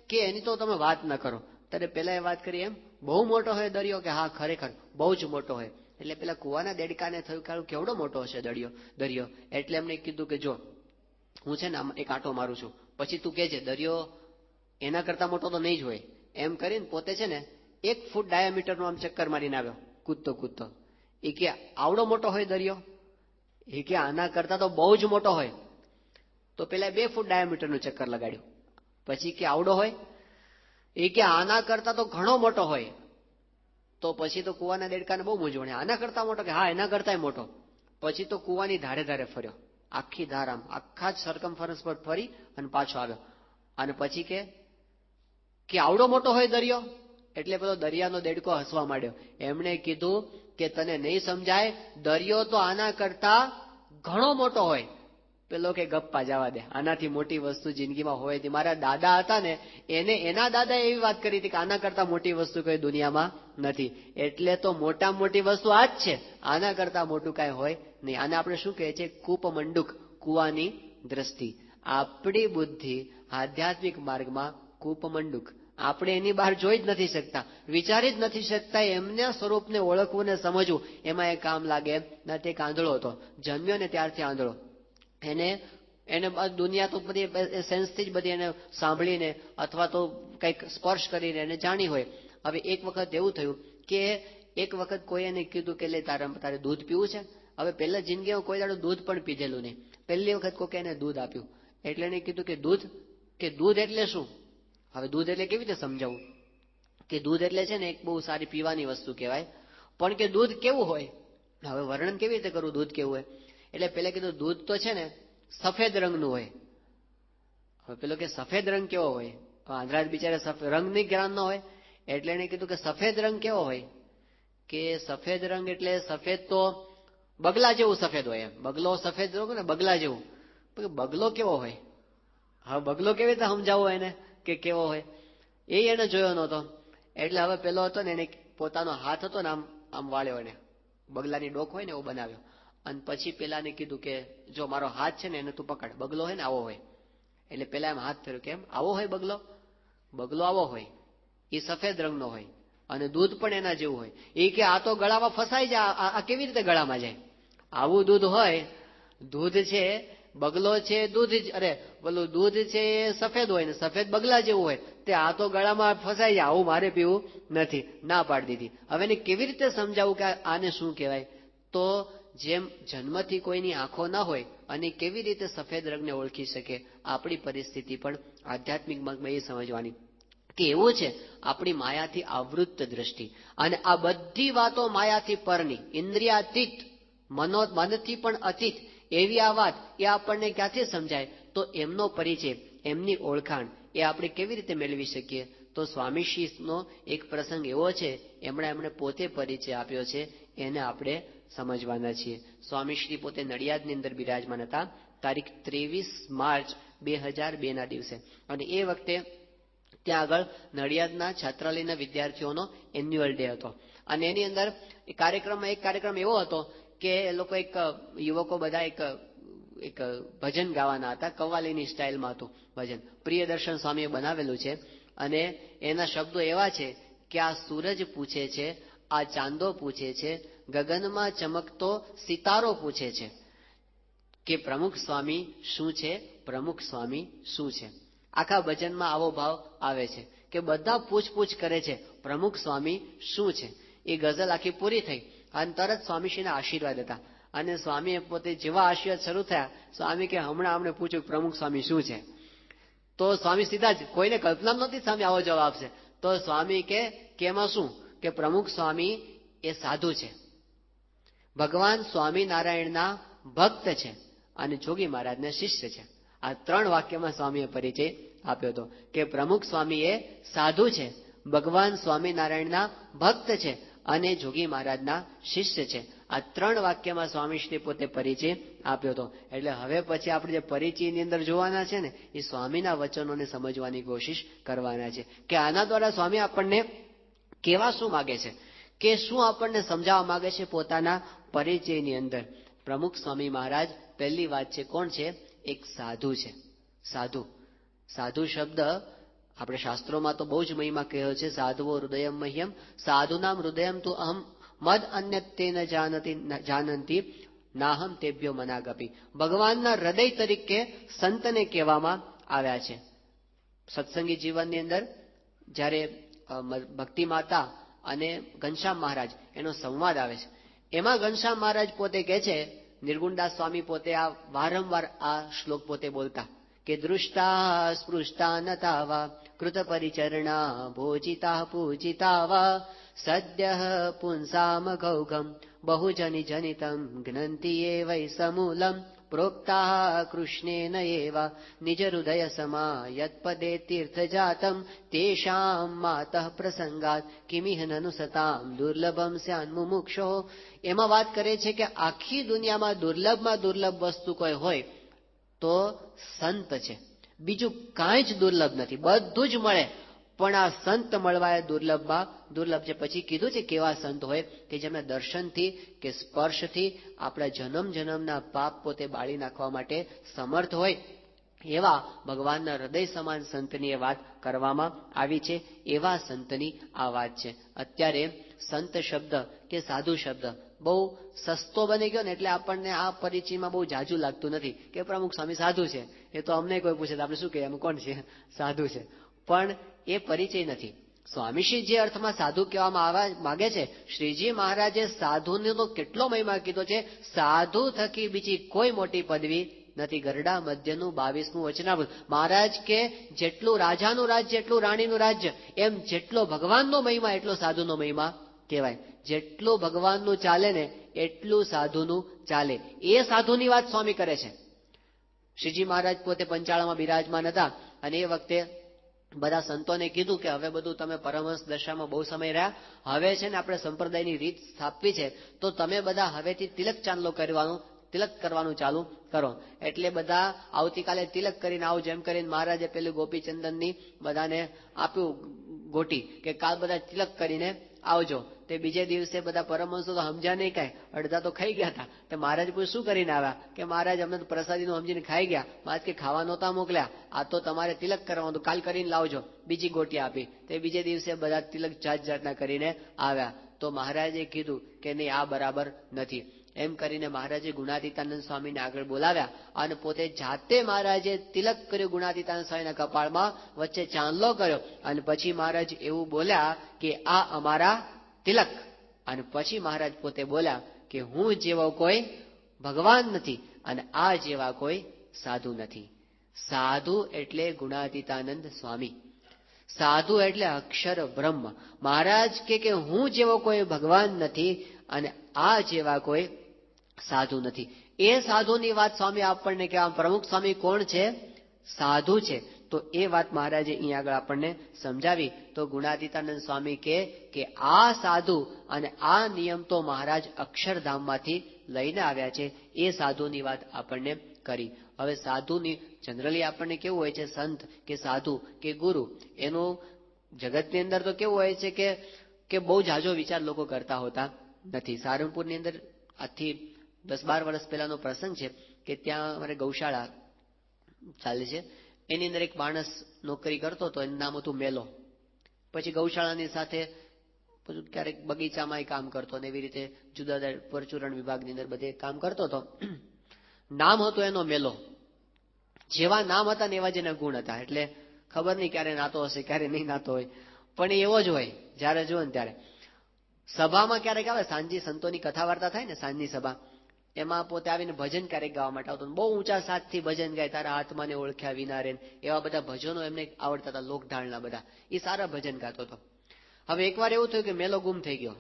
કે એની તો તમે વાત ન કરો. ત્યારે પેલા એ વાત કરી એમ બહુ મોટો હોય દરિયો? કે હા ખરેખર બહુ જ મોટો હોય. એટલે પેલા કુવાના દેડકાને થયું કે કેવડો મોટો હશે દરિયો. એટલે એમને કીધું કે જો હું છે ને આમ એક આંટો મારું છું, પછી તું કહેજે દરિયો એના કરતા મોટો તો નહીં જ હોય. એમ કરીને પોતે છે ને 1 ફૂટ ડાયામીટરનો આમ ચક્કર મારીને આવ્યો કૂદતો. એ કે આવડો મોટો હોય દરિયો? એ કે આના કરતા તો બહુ જ મોટો હોય. તો પેલા 2 ફૂટ ડાયામીટરનું ચક્કર લગાડ્યું. પછી કે આવડો હોય? એ કે આના કરતા તો ઘણો મોટો હોય. તો પછી તો કુવાના દેડકાને બહુ મૂંઝવણ. આના કરતા મોટો? કે હા એના કરતાય મોટો. પછી તો કુવાની ધારે ફર્યો, આખી ધાર આમ આખા જ સરકમફરન્સ પર ફરી અને પાછો આવ્યો. અને પછી કે આવડો મોટો હોય દરિયો? એટલે પેલો દરિયાનો દેડકો હસવા માંડ્યો. એમણે કીધું કે તને નહીં સમજાય, દરિયો તો આના કરતા ઘણો મોટો હોય. પેલો કે ગપ્પા જવા દે, આનાથી મોટી વસ્તુ જિંદગીમાં હોય હતી. મારા દાદા હતા ને એના દાદા એવી વાત કરી હતી કે આના કરતા મોટી વસ્તુ કોઈ દુનિયામાં નથી. એટલે તો મોટામાં મોટી વસ્તુ આ જ છે, આના કરતા મોટું કાંઈ હોય નહીં. આને આપણે શું કહીએ છીએ? કૂપમંડુક, કુવાની દ્રષ્ટિ. આપણી બુદ્ધિ આધ્યાત્મિક માર્ગમાં કૂપમંડુક. આપણે એની બહાર જોઈ જ નથી શકતા, વિચારી જ નથી શકતા. એમના સ્વરૂપને ઓળખવું ને સમજવું એમાં એ કામ લાગે નથી. એક આંધળો હતો, જન્મ્યો ને ત્યારથી આંધળો. એને દુનિયા તો બધી સેન્સથી જ બધી એને સાંભળીને અથવા તો કંઈક સ્પર્શ કરીને એને જાણી હોય. હવે એક વખત એવું થયું કે એક વખત કોઈ એને કીધું કે લે તારે દૂધ પીવું છે. હવે પહેલા જિંદગીમાં કોઈ દાડો દૂધ પણ પીધેલું નહીં. પહેલી વખત કોઈ એને દૂધ આપ્યું. એટલે એને કીધું કે દૂધ એટલે શું? હવે દૂધ એટલે કેવી રીતે સમજાવું? કે દૂધ એટલે છે ને એક બહુ સારી પીવાની વસ્તુ કહેવાય, પણ કે દૂધ કેવું હોય? હવે વર્ણન કેવી રીતે કરું દૂધ કેવું હોય? એટલે પેલા કીધું દૂધ તો છે ને સફેદ રંગનું હોય. હવે પેલો કે સફેદ રંગ કેવો હોય? આંધ્રાજ બિચારા રંગની જ્ઞાન ન હોય. એટલે એને કીધું કે સફેદ રંગ કેવો હોય? કે સફેદ રંગ એટલે સફેદ તો બગલા જેવું સફેદ હોય. એમ બગલો સફેદ રંગ ને બગલા જેવું. બગલો કેવો હોય? હવે બગલો કેવી રીતે સમજાવો એને કે કેવો હોય? એને જોયો નહોતો. એટલે હવે પેલો હતો ને એને પોતાનો હાથ હતો ને આમ વાળ્યો, એને બગલાની ડોક હોય ને એવો બનાવ્યો. અને પછી પેલાને કીધું કે જો મારો હાથ છે ને એને તું પકડ, બગલો હોય ને આવો હોય. એટલે પેલા એમ હાથ ફેર્યો, કેમ આવો હોય બગલો? બગલો આવો હોય, એ સફેદ રંગનો હોય અને દૂધ પણ એના જેવું હોય. એ કે આ તો ગળામાં ફસાઈ જાય, આ કેવી રીતે ગળામાં જાય? આવું દૂધ હોય, દૂધ છે બગલો છે બોલું દૂધ છે એ સફેદ હોય ને સફેદ બગલા જેવું હોય, તે આ તો ગળામાં ફસાઈ જાય, આવું મારે પીવું નથી. ના પાડી દીધી. હવે એને કેવી રીતે સમજાવું કે આને શું કહેવાય? તો જેમ જન્મથી કોઈની આંખો ના હોય અને કેવી રીતે સફેદ રંગને ઓળખી શકે, આપણી પરિસ્થિતિ પણ આધ્યાત્મિક માર્ગમાં એ સમજવાની કે એવું છે આપણી માયાથી આવૃત્ત દ્રષ્ટિ. અને આ બધી વાતો માયાથી પરની, ઇન્દ્રિયાતીત, મનથી પણ અતીત એવી આ વાત એ આપણને ક્યાંથી સમજાય? તો એમનો પરિચય, એમની ઓળખાણ એ આપણે કેવી રીતે મેળવી શકીએ? તો સ્વામીશ્રીનો એક પ્રસંગ એવો છે, એમણે પોતે પરિચય આપ્યો છે, એને આપણે સમજવાના છીએ. સ્વામીશ્રી પોતે નડિયાદની અંદર બિરાજમાન હતા તારીખ 23 માર્ચ 2002 ના દિવસે. અને એ વખતે ત્યાં આગળ નડિયાદના છાત્રાલયના વિદ્યાર્થીઓનો એન્યુઅલ ડે હતો. અને એની અંદર એક કાર્યક્રમ એવો હતો કે એ લોકો યુવકો બધા એક ભજન ગાવાના હતા. કવ્વાલીની સ્ટાઇલમાં હતું ભજન. પ્રિયદર્શન સ્વામીએ બનાવેલું છે અને એના શબ્દો એવા છે કે આ સૂરજ પૂછે છે, આ ચાંદો પૂછે છે, ગગનમાં ચમકતો સિતારો પૂછે છે કે પ્રમુખ સ્વામી શું છે? પ્રમુખ સ્વામી શું છે? આખા ભજનમાં આવો ભાવ આવે છે કે બધા પૂછપૂછ કરે છે પ્રમુખ સ્વામી શું છે? એ ગઝલ આખી પૂરી થઈ અને તરત સ્વામીશ્રીના આશીર્વાદ હતા. અને સ્વામીએ પોતે જેવા આશીર્વાદ શરૂ થયા, સ્વામી કે હમણાં અમને પૂછ્યું પ્રમુખ સ્વામી શું છે? તો સ્વામી સીધા જ, કોઈને કલ્પના નહોતી સ્વામી આવો જવાબ આપશે. તો સ્વામી કે એમાં શું? કે પ્રમુખ સ્વામી એ સાધુ છે, ભગવાન સ્વામિનારાયણના ભક્ત છે અને જોગી મહારાજના શિષ્ય છે. આ 3 વાક્યમાં સ્વામીએ પરિચય આપ્યો હતો કે પ્રમુખ સ્વામી એ સાધુ છે, ભગવાન સ્વામિનારાયણના ભક્ત છે અને જોગી મહારાજના શિષ્ય છે. આ 3 વાક્યમાં સ્વામીશ્રી પોતે પરિચય આપ્યો હતો. એટલે હવે પછી આપણે જે પરિચયની અંદર જોવાના છે ને, એ સ્વામીના વચનોને સમજવાની કોશિશ કરવાના છે કે આના દ્વારા સ્વામી આપણને કેવા શું માગે છે, કે શું આપણને સમજાવવા માંગે છે પોતાના પરિચયની અંદર. પ્રમુખ સ્વામી મહારાજ પહેલી વાત છે કોણ છે? એક સાધુ છે. સાધુ. સાધુ શબ્દ આપણે શાસ્ત્રોમાં તો બહુ જ મહિમા કહ્યો છે. સાધુઓ હૃદયમ મહ્યમ સાધુનામ હૃદયમ તું અહમ મદ અન્યત્તેન જાનંતી નાહમ તેભ્યો મનાગપી. ભગવાનના હૃદય તરીકે સંતને કહેવામાં આવ્યા છે. સત્સંગી જીવનની અંદર જ્યારે ભક્તિ માતા અને ઘનશ્યામ મહારાજ એનો સંવાદ આવે છે, એમાં ઘનશ્યામ મહારાજ પોતે કહે છે, નિર્ગુણદાસ સ્વામી પોતે આ વારંવાર આ શ્લોક પોતે બોલતા કે દૃષ્ટા સ્પૃષ્ટા નતાવા કૃત પરિચરણા ભોજિતા પૂજિતા વા સદ્ય પુંસામ ગૌગમ બહુજની જનિતમ જ્ઞંતિ એ વૈ સમૂલમ પ્રોક્તા કૃષ્ણેન એવા નિજ હૃદય સમા યત્પદે તીર્થ જાતમ તેષામ માતઃ પ્રસંગાત કિમિહ નનુ સતામ દુર્લભમ સ્યાન મુમુક્ષો. એમાં વાત કરે છે કે આખી દુનિયામાં દુર્લભમાં દુર્લભ વસ્તુ કોઈ હોય તો સંત છે. બીજું કાંઈ જ દુર્લભ નથી, બધું જ મળે, પણ આ સંત મળવા એ દુર્લભમાં દુર્લભ છે. પછી કીધું છે કેવા સંત હોય કે જેમને દર્શનથી કે સ્પર્શથી આપણા જન્મ જન્મના પાપ પોતે બાળી નાખવા માટે સમર્થ હોય. એવા ભગવાનના હૃદય સમાન સંતની એ વાત કરવામાં આવી છે. એવા સંતની આ વાત છે. અત્યારે સંત શબ્દ કે સાધુ શબ્દ બહુ સસ્તો બની ગયો ને એટલે આપણને આ પરિચયમાં બહુ જાજુ લાગતું નથી કે પ્રમુખ સ્વામી સાધુ છે. એ તો અમને કોઈ પૂછે તો આપણે શું કહીએ, અમે કોણ છે? સાધુ છે. પણ એ પરિચય નથી. સ્વામીશ્રી જે અર્થમાં સાધુ કહેવામાં માંગે છે, શ્રીજી મહારાજે સાધુનો તો કેટલો મહિમા કીધો છે. સાધુ થકી બીજી કોઈ મોટી પદવી નથી. ગરડા મધ્યનું 22મું વચનામૃત. મહારાજ કે જેટલું રાજાનું રાજ્ય એટલું રાણીનું રાજ્ય, એમ જેટલો ભગવાનનો મહિમા એટલો સાધુનો મહિમા કહેવાય. જેટલું ભગવાનનું ચાલે ને એટલું સાધુનું ચાલે. એ સાધુની વાત સ્વામી કરે છે. શ્રીજી મહારાજ પોતે પંચાળામાં બિરાજમાન હતા અને એ વખતે બધા સંતોને કીધું કે હવે બધું તમે પરમહંસ દશામાં બહુ સમય રહ્યા, હવે છે ને આપણે સંપ્રદાયની રીત સ્થાપવી છે, તો તમે બધા હવેથી તિલક કરવાનું ચાલુ કરો. એટલે બધા આવતીકાલે તિલક કરીને આવો, જેમ કરીને મહારાજે પેલું ગોપીચંદનની બધાને આપ્યું ગોટી કે કાલ બધા તિલક કરીને આવજો. તે બીજે દિવસે બધા પરમહંસો તો સમજ્યા નહીં કાંઈ, અડધા તો ખાઈ ગયા હતા. તો મહારાજ પૂછ્યું શું કરીને આવ્યા? કે મહારાજ અમને તો પ્રસાદીનું સમજીને ખાઈ ગયા, મહારાજ કે ખાવા નહોતા મોકલ્યા, આ તો તમારે તિલક કરવાનું, કાલ કરીને લાવજો. બીજી ગોટી આપી. તે બીજે દિવસે બધા તિલક જાત જાતના કરીને આવ્યા. તો મહારાજે કીધું કે નહીં, આ બરાબર નથી. એમ કરીને મહારાજે ગુણાતીતાનંદ સ્વામીને આગળ બોલાવ્યા અને પોતે જાતે મહારાજે તિલક કર્યું ગુણાતીતાનંદ સ્વામીના કપાળમાં, વચ્ચે ચાંદલો કર્યો અને પછી મહારાજ એવું બોલ્યા કે આ અમારા તિલક. અને પછી મહારાજ પોતે બોલ્યા કે હું જેવો કોઈ ભગવાન નથી અને આ જેવા કોઈ સાધુ નથી. સાધુ એટલે ગુણાતીતાનંદ સ્વામી, સાધુ એટલે અક્ષર બ્રહ્મ. મહારાજ કે હું જેવો કોઈ ભગવાન નથી અને આ જેવા કોઈ સાધુ નથી. એ સાધુની વાત સ્વામી આપણને કહેવા, પ્રમુખ સ્વામી કોણ છે? સાધુ છે. તો એ વાત મહારાજે અહીંયા આગળ આપણને સમજાવી. તો ગુણાતીતાનંદ સ્વામી કે આ સાધુ અને આ નિયમ તો મહારાજ અક્ષરધામમાંથી લઈને આવ્યા છે. એ સાધુની વાત આપણને કરી. હવે સાધુની જનરલી આપણને કેવું હોય છે, સંત કે સાધુ કે ગુરુ, એનું જગતની અંદર તો કેવું હોય છે કે બહુ જાજો વિચાર લોકો કરતા હોતા નથી. સારંગપુરની અંદર આજથી 10-12 વર્ષ પહેલાનો પ્રસંગ છે કે ત્યાં અમારે ગૌશાળા ચાલે છે. એની અંદર એક માણસ નોકરી કરતો હતો, એનું નામ હતું મેલો. પછી ગૌશાળાની સાથે ક્યારેક બગીચામાં કામ કરતો અને એવી રીતે જુદા જુદા પરચુરણ વિભાગની અંદર બધે કામ કરતો હતો. નામ હતું એનો મેલો. જેવા નામ હતા ને એવા જ એના ગુણ હતા. એટલે ખબર નહીં ક્યારે નાતો હશે, ક્યારે નહીં નાતો હોય, પણ એવો જ હોય જયારે જુઓ ને ત્યારે. સભામાં ક્યારેક આવે, સાંજે સંતોની કથા વાર્તા થાય ને સાંજની સભા, એમાં પોતે આવીને ભજન ક્યારેક ગાવા માટે આવતો. બહુ ઊંચા સાદથી ભજન ગાય, તારા આત્માને ઓળખ્યા વિના રે, એવા બધા ભજનો એમને આવડતા હતા, લોકઢાળના બધા. એ સારા ભજન ગાતો હતો. હવે એકવાર એવું થયું કે મેલો ગુમ થઈ ગયો.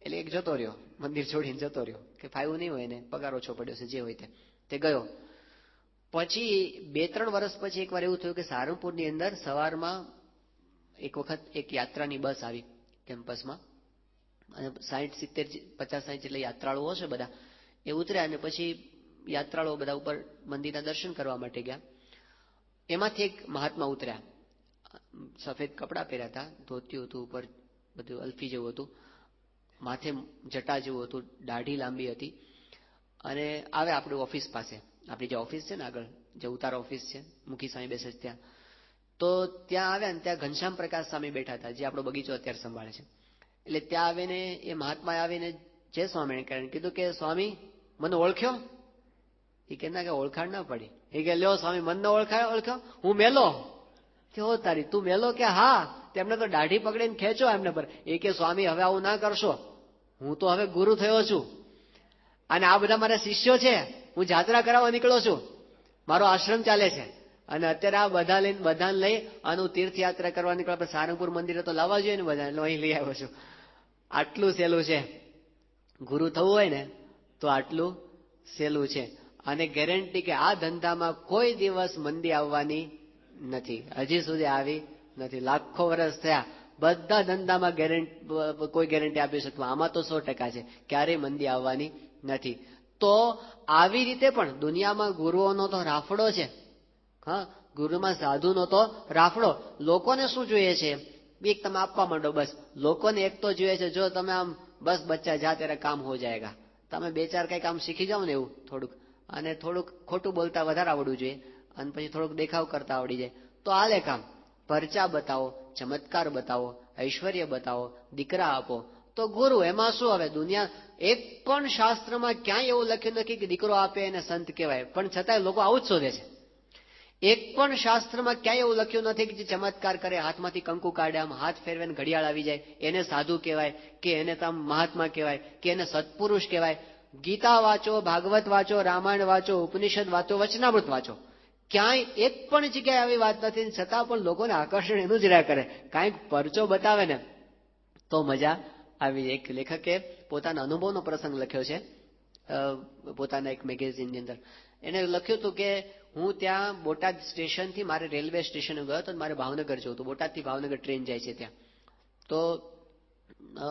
એટલે એક જતો રહ્યો, મંદિર છોડીને જતો રહ્યો કે ફાયું નહીં હોય ને, પગાર ઓછો પડ્યો છે, જે હોય તે ગયો. પછી 2-3 વર્ષ પછી એકવાર એવું થયું કે સારંગપુરની અંદર સવારમાં એક વખત એક યાત્રાની બસ આવી કેમ્પસમાં અને 50-60 જેટલા યાત્રાળુઓ છે બધા, એ ઉતર્યા અને પછી યાત્રાળુઓ બધા ઉપર મંદિરના દર્શન કરવા માટે ગયા. એમાંથી એક મહાત્મા ઉતર્યા, સફેદ કપડાં પહેર્યા હતા, ધોતિયું હતું, ઉપર બધું અલ્ફી જેવું હતું, માથે જટા જેવું હતું, દાઢી લાંબી હતી અને આવે આપણી ઓફિસ પાસે, આપણી જે ઓફિસ છે ને આગળ જે ઉતાર ઓફિસ છે, મુખી સ્વામી બેસે છે ત્યાં, તો ત્યાં આવ્યા ને ત્યાં ઘનશ્યામ પ્રકાશ સ્વામી બેઠા હતા, જે આપણો બગીચો અત્યારે સંભાળે છે. એટલે ત્યાં આવીને એ મહાત્માએ આવીને જય સ્વામિનારાયણ કીધું કે સ્વામી મને ઓળખ્યો? એ કે ના, કે ઓળખાણ ના પડી. એ કે લ્યો સ્વામી મને ઓળખ્યો, હું મેલો. કે હો તારી, તું મેલો? કે હા. તેમને તો દાઢી પકડીને ખેંચો એમને પર. એ કે સ્વામી હવે આવું ના કરશો, હું તો હવે ગુરુ થયો છું અને આ બધા મારા શિષ્યો છે, હું જાત્રા કરાવવા નીકળ્યો છું, મારો આશ્રમ ચાલે છે અને અત્યારે આ બધાને લઈ આનું તીર્થયાત્રા કરવા નીકળ્યા. સારંગપુર મંદિરે તો લાવવા જોઈએ ને બધા, એટલે અહીં લઈ આવ્યો છું. આટલું સહેલું છે ગુરુ થવું હોય ને, તો આટલું સહેલું છે. અને ગેરંટી કે આ ધંધામાં કોઈ દિવસ મંદી આવવાની નથી, હજી સુધી આવી નથી. લાખો વર્ષ થયા, બધા ધંધામાં કોઈ ગેરંટી આપી શકતું, આમાં તો 100% છે, ક્યારેય મંદી આવવાની નથી. તો આવી રીતે પણ દુનિયામાં ગુરુઓનો તો રાફડો છે. હા, ગુરુમાં સાધુનો તો રાફડો. લોકોને શું જોઈએ છે? એક તમે આપવા માંડો બસ. લોકોને એક તો જોઈએ છે, જો તમે આમ બસ બચ્ચા જા તેરા કામ હો જાયગા, તમે 2-4 કઈ કામ શીખી જાઓ ને એવું થોડુંક, અને થોડુંક ખોટું બોલતા વધારે આવડવું જોઈએ, અને પછી થોડુંક દેખાવ કરતા આવડી જાય તો આલે કામ. પરચા બતાવો, ચમત્કાર બતાવો, ઐશ્વર્ય બતાવો, દીકરા આપો તો ગુરુ. એમાં શું હવે, દુનિયા એક પણ શાસ્ત્રમાં ક્યાંય એવું લખ્યું નથી કે દીકરો આપે એને સંત કહેવાય, પણ છતાંય લોકો આવું જ શોધે છે. એક પણ શાસ્ત્રમાં ક્યાંય એવું લખ્યું નથી કે જે ચમત્કાર કરે, હાથમાંથી કંકુ કાઢે, આમ હાથ ફેરવે ને ઘડિયાળ આવી જાય, એને સાધુ કહેવાય, કે એને તો મહાત્મા કહેવાય, કે એને સત્પુરુષ કહેવાય. ગીતા વાંચો, ભાગવત વાંચો, રામાયણ વાંચો, ઉપનિષદ વાંચો, વચનામૃત વાંચો, ક્યાંય એક પણ જગ્યાએ આવી વાત નથી. છતાં પણ લોકોને આકર્ષણ એનું જ રહ્યા કરે. કાંઈક પરચો બતાવે ને તો મજા આવી જાય. એક લેખકે પોતાના અનુભવનો પ્રસંગ લખ્યો છે પોતાના એક મેગેઝિનની અંદર. એને લખ્યું હતું કે હું ત્યાં બોટાદ સ્ટેશનથી મારે રેલવે સ્ટેશને ગયો હતો, મારે ભાવનગર જવું હતું. બોટાદથી ભાવનગર ટ્રેન જાય છે ત્યાં. તો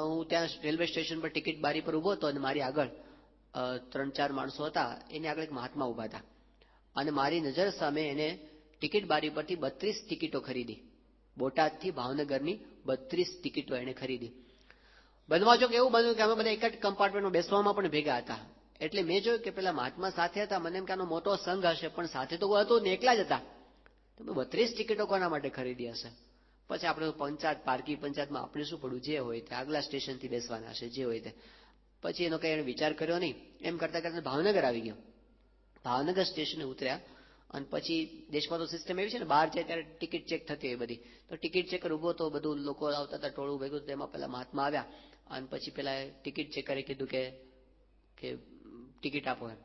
હું ત્યાં રેલવે સ્ટેશન પર ટિકિટ બારી પર ઉભો હતો અને મારી આગળ 3-4 માણસો હતા, એની આગળ એક મહાત્મા ઉભા હતા અને મારી નજર સામે એને ટિકિટ બારી પરથી 32 ટિકિટો ખરીદી. બોટાદથી ભાવનગરની 32 ટિકિટો એને ખરીદી. બનવા જો કે એવું બન્યું કે અમે બધા એક જ કમ્પાર્ટમેન્ટમાં બેસવામાં પણ ભેગા હતા. એટલે મેં જોયું કે પેલા મહાત્મા સાથે હતા, મને એમ કે આનો મોટો સંઘ હશે, પણ સાથે તો કોઈ હતું ને, એકલા જ હતા. તો 32 ટિકિટો કોના માટે ખરીદી હશે? પછી આપણે પંચાયત, પારકી પંચાયતમાં આપણે શું પડવું, જે હોય તે આગલા સ્ટેશનથી બેસવાના હશે, જે હોય તે. પછી એનો કઈ વિચાર કર્યો નહીં. એમ કરતા કરતા ભાવનગર આવી ગયો. ભાવનગર સ્ટેશને ઉતર્યા અને પછી દેશમાં તો સિસ્ટમ એવી છે ને, બહાર જાય ત્યારે ટિકિટ ચેક થતી હોય બધી. તો ટિકિટ ચેકર ઉભો તો, બધું લોકો આવતા હતા, ટોળું ભેગું. એમાં પેલા મહાત્મા આવ્યા અને પછી પેલા ટિકિટ ચેકરે કીધું કે ટિકિટ આપો એમ.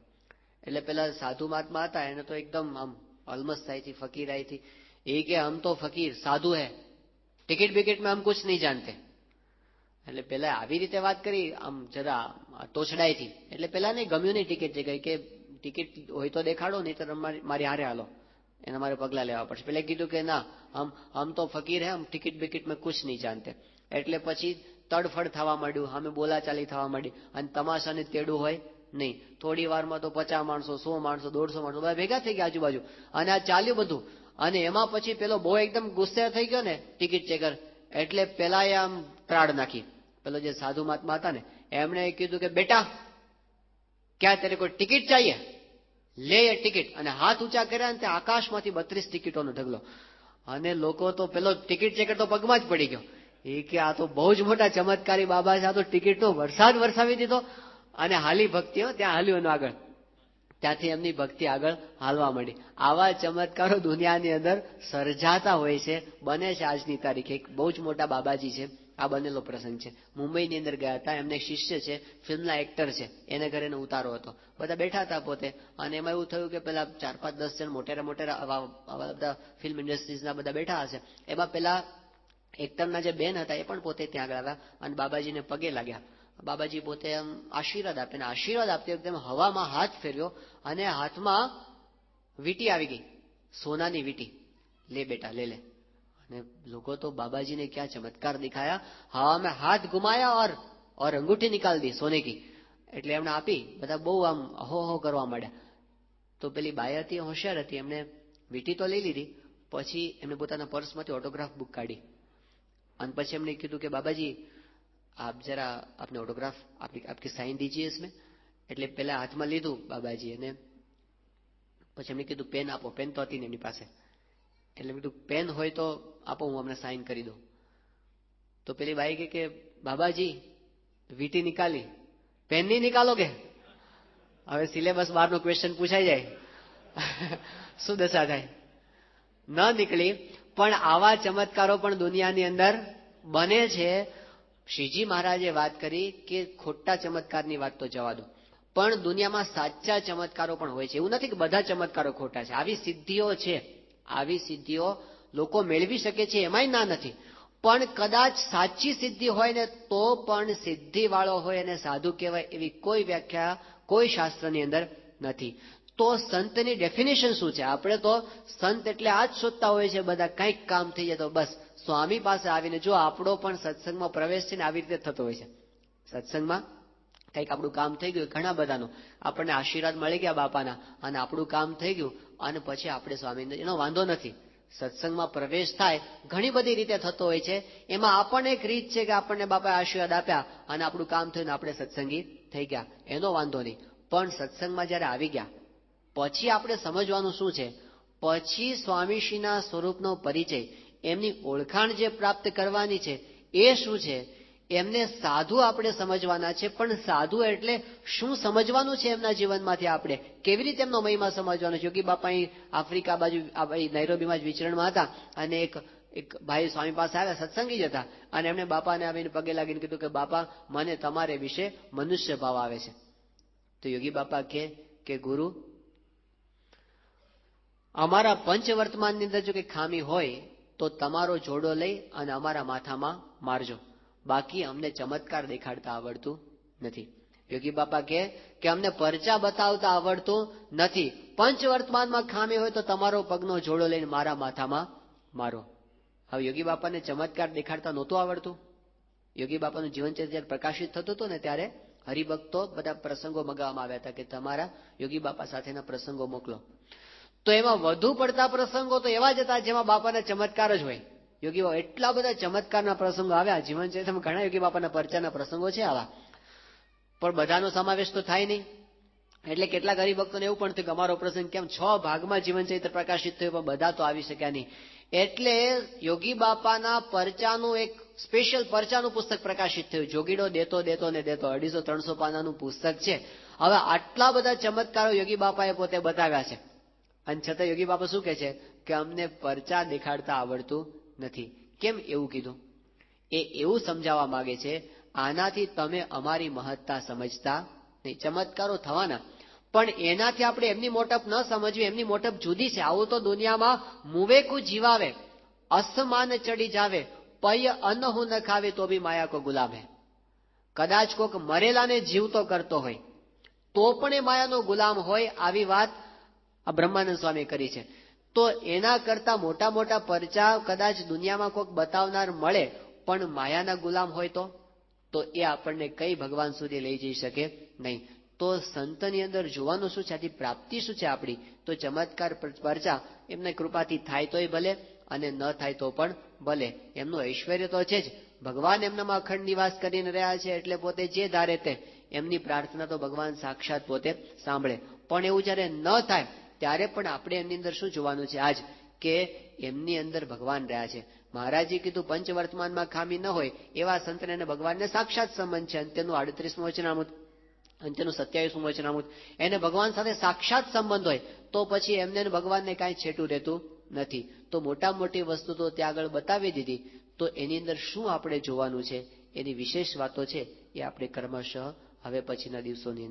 એટલે પેલા સાધુ મહાત્મા હતા, એને તો એકદમ આમ અલમસ્ત થઈ થી, ફકીર आई थी. એ કે હમ તો ફકીર સાધુ હે, ટિકિટ બિકિટ में हम कुछ नहीं जानते. એટલે પેલા આવી રીતે વાત કરી, આમ જરા તોછડાઈ થી. એટલે પેલા નહીં ગમ્યું નહીં ટિકિટ જે કે ટિકિટ હોય તો દેખાડો, નહીં તો મારી હારે હાલો, એના મારે પગલા લેવા પડશે. પેલા કીધું કે ના, હમ તો ફકીર હે, હમ ટિકિટ બિકિટ में कुछ नहीं जानते. એટલે પછી તડફડ થવા માંડ્યું, સામે બોલાચાલી થવા માંડી. અને તમાશાને તેડું હોય નહીં. થોડી વારમાં તો 50 માણસો, 100 માણસો, 150 માણસો બધા ભેગા થઈ ગયા આજુબાજુ, અને આ ચાલ્યું બધું. અને એમાં પછી પેલો બહુ એકદમ ગુસ્સે થઈ ગયો ને ટિકિટ ચેકર, એટલે પેલા એ આમ ત્રાડ નાખી. પેલો જે સાધુ મહાત્મા હતા ને, એમણે કીધું કે બેટા ક્યાં તેરે કોઈ ટિકિટ ચાહીએ, લે એ ટિકિટ. અને હાથ ઊંચા કર્યા ને આકાશમાંથી 32 ટિકિટોનો ઢગલો. અને લોકો તો પેલો ટિકિટ ચેકર તો પગમાં જ પડી ગયો. એ કે આ તો બહુ જ મોટા ચમત્કારી બાબા છે, આ તો ટિકિટનો વરસાદ વરસાવી દીધો. અને હાલી ભક્તિઓ ત્યાં હાલ્યું એનું આગળ, ત્યાંથી એમની ભક્તિ આગળ હાલવા માંડી. આવા ચમત્કારો દુનિયાની અંદર સર્જાતા હોય છે, બને છે. આજની તારીખે એક બહુ જ મોટા બાબાજી છે, આ બનેલો પ્રસંગ છે. મુંબઈની અંદર ગયા હતા, એમને શિષ્ય છે, ફિલ્મના એક્ટર છે, એને ઘરે એનો ઉતારો હતો. બધા બેઠા હતા પોતે, અને એમાં એવું થયું કે પેલા 4-5-10 જણ મોટેરા મોટેરા બધા ફિલ્મ ઇન્ડસ્ટ્રીઝના બધા બેઠા હશે. એમાં પેલા એક્ટરના જે બેન હતા એ પણ પોતે ત્યાં આગળ આવ્યા અને બાબાજીને પગે લાગ્યા. બાબાજી પોતે આમ આશીર્વાદ આપે, ને આશીર્વાદ આપતી વખતે હવામાં હાથ ફેર્યો અને હાથમાં વીંટી આવી ગઈ, સોનાની વીંટી. લે બેટા લે લે. અને લોકો તો બાબાજીને ક્યાં ચમત્કાર દિખાયા, હવા में हाथ घुमाया और अंगूठी निकाल दी सोने की. એટલે એમણે આપી, બધા બહુ આમ અહોહો કરવા માંડ્યા. તો પેલી બાઈ હતી, હોશિયાર હતી, એમને વીંટી તો લઈ લીધી. પછી એમને પોતાના પર્સમાંથી ઓટોગ્રાફ બુક કાઢી અને પછી એમને કીધું કે બાબાજી आप जरा अपने ऑटोग्राफ आपकी साइन दीजिए इसमें. એટલે પેલા હાથમાં લીધું બાબાજી, અને પછી એમને કીધું પેન આપો. પેન તો હતી ને એમની પાસે. એટલે મેં કીધું પેન હોય તો આપો, હું અમને સાઇન કરી દઉં. તો પેલી બાઈ કે બાબાજી વીટી નિકાલી, પેન નહીં નિકાલો કે? હવે સિલેબસ બહારનો ક્વેશ્ચન પૂછાઈ જાય, શું દશા થાય? ન નીકળી. પણ આવા ચમત્કારો પણ દુનિયાની અંદર બને છે. શ્રીજી મહારાજે વાત કરી કે ખોટા ચમત્કારની વાત તો જવા દો, પણ દુનિયામાં સાચા ચમત્કારો પણ હોય છે. એવું નથી કે બધા ચમત્કારો ખોટા છે. આવી સિદ્ધિઓ છે, આવી સિદ્ધિઓ લોકો મેળવી શકે છે, એમાંય ના નથી. પણ કદાચ સાચી સિદ્ધિ હોય ને તો પણ સિદ્ધિ વાળો હોય અને સાધુ કહેવાય એવી કોઈ વ્યાખ્યા કોઈ શાસ્ત્રની અંદર નથી. તો સંતની ડેફિનેશન શું છે? આપણે તો સંત એટલે આ જ શોધતા હોય છે બધા, કંઈક કામ થઈ જાય તો બસ સ્વામી પાસે આવીને, જો આપણો પણ સત્સંગમાં પ્રવેશ છે ને આવી રીતે થતો હોય છે. સત્સંગમાં કંઈક આપણું કામ થઈ ગયું, ઘણા બધાનું આપણને આશીર્વાદ મળી ગયા બાપાના, અને આપણું કામ થઈ ગયું, અને પછી આપણે સ્વામીને એનો વાંધો નથી. સત્સંગમાં પ્રવેશ થાય ઘણી બધી રીતે થતો હોય છે. એમાં આપણને એક રીત છે કે આપણને બાપાએ આશીર્વાદ આપ્યા અને આપણું કામ થયું ને આપણે સત્સંગી થઈ ગયા, એનો વાંધો નહીં. પણ સત્સંગમાં જ્યારે આવી ગયા પછી આપણે સમજવાનું શું છે? પછી સ્વામીશ્રીના સ્વરૂપનો પરિચય, એમની ઓળખાણ જે પ્રાપ્ત કરવાની છે એ શું છે? એમને સાધુ આપણે સમજવાના છે. પણ સાધુ એટલે શું સમજવાનું છે એમના જીવનમાંથી? આપણે કેવી રીતે એમનો મહિમા સમજવાનો છે? યોગી બાપા આફ્રિકા બાજુ નૈરોબીમાં જ વિચરણમાં હતા, અને એક ભાઈ સ્વામી પાસે આવ્યા, સત્સંગી જ હતા, અને એમણે બાપાને આવીને પગે લાગીને કીધું કે બાપા, મને તમારે વિશે મનુષ્ય ભાવ આવે છે. તો યોગી બાપા કે ગુરુ, અમારા પંચવર્તમાનની અંદર જો કે ખામી હોય તો તમારો જોડો લઈ અને અમારા માથામાં મારજો, બાકી અમને ચમત્કાર દેખાડતા આવડતું નથી. યોગી બાપા કે અમને પરચા બતાવતા આવડતું નથી. પંચવર્તમાનમાં ખામી હોય તો તમારો પગનો જોડો લઈને મારા માથામાં મારો. હવે યોગી બાપાને ચમત્કાર દેખાડતા નહોતું આવડતું. યોગી બાપાનું જીવનચરિત્ર જ્યારે પ્રકાશિત થતું હતું ને ત્યારે હરિભક્તો બધા પ્રસંગો મગાવવામાં આવ્યા હતા કે તમારા યોગી બાપા સાથેના પ્રસંગો મોકલો. તો એમાં વધુ પડતા પ્રસંગો તો એવા જ હતા જેમાં બાપાના ચમત્કાર જ હોય. યોગી બાપા એટલા બધા ચમત્કારના પ્રસંગો આવ્યા જીવનચરિત્રમાં, ઘણા યોગી બાપાના પરચાના પ્રસંગો છે આવા, પણ બધાનો સમાવેશ તો થાય નહીં. એટલે કેટલાક હરિભક્તોને એવું પણ થયું કે અમારો પ્રસંગ કેમ 6 ભાગમાં જીવનચરિત્ર પ્રકાશિત થયું, પણ બધા તો આવી શક્યા નહીં. એટલે યોગી બાપાના પરચાનું એક સ્પેશિયલ પરચાનું પુસ્તક પ્રકાશિત થયું. જોગીડો દેતો દેતો ને દેતો 250-300 પાનાનું પુસ્તક છે. હવે આટલા બધા ચમત્કારો યોગી બાપાએ પોતે બતાવ્યા છે, અને છતાં યોગી બાપા શું કહે છે કે અમને પરચા દેખાડતા આવડતું નથી. કેમ એવું કીધું? એ એવું સમજાવવા માંગે છે, આનાથી તમે અમારી મહત્તા સમજતા નહીં. ચમત્કારો થવાના, પણ એનાથી આપણે એમની મોટપ ન સમજવી. એમની મોટપ જુદી છે. આવું તો દુનિયામાં મુવેકુ જીવાવે, અસમાન ચડી જાવે, પય અન્ન હું ન ખાવે તો બી માયા કો ગુલામ હે. કદાચ કોક મરેલાને જીવતો કરતો હોય તો પણ એ માયાનો ગુલામ હોય. આવી વાત આ બ્રહ્માનંદ સ્વામી કરી છે. તો એના કરતા મોટા મોટા પરચા કદાચ દુનિયામાં કોઈક બતાવનાર મળે, પણ માયાના ગુલામ હોય તો એ આપણને કઈ ભગવાન સુધી લઈ જઈ શકે નહીં. તો સંતની અંદર જોવાનું શું છે? આથી પ્રાપ્તિ શું છે આપણી? તો ચમત્કાર પરચા એમને કૃપાથી થાય તોય ભલે, અને ન થાય તો પણ ભલે. એમનું ઐશ્વર્ય તો છે જ. ભગવાન એમનામાં અખંડ નિવાસ કરીને રહ્યા છે, એટલે પોતે જે ધારે તે એમની પ્રાર્થના તો ભગવાન સાક્ષાત પોતે સાંભળે. પણ એવું જ્યારે ન થાય ત્યારે પણ આપણે એમની અંદર શું જોવાનું છે આજ? કે એમની અંદર ભગવાન રહ્યા છે. મહારાજે કીધું પંચવર્તમાનમાં ખામી ન હોય એવા સંતને અને ભગવાનને સાક્ષાત સંબંધ છે. અંત્યનું 38મું વચનામૃત, અંત્યનું 27મું વચનામૃત, એને ભગવાન સાથે સાક્ષાત સંબંધ હોય તો પછી એમને ભગવાનને કાંઈ છેટું રહેતું નથી. તો મોટા મોટી વસ્તુ તો ત્યાં આગળ બતાવી દીધી. તો એની અંદર શું આપણે જોવાનું છે? એની વિશેષ વાતો છે એ આપણે કર્મશઃ હવે પછીના દિવસોની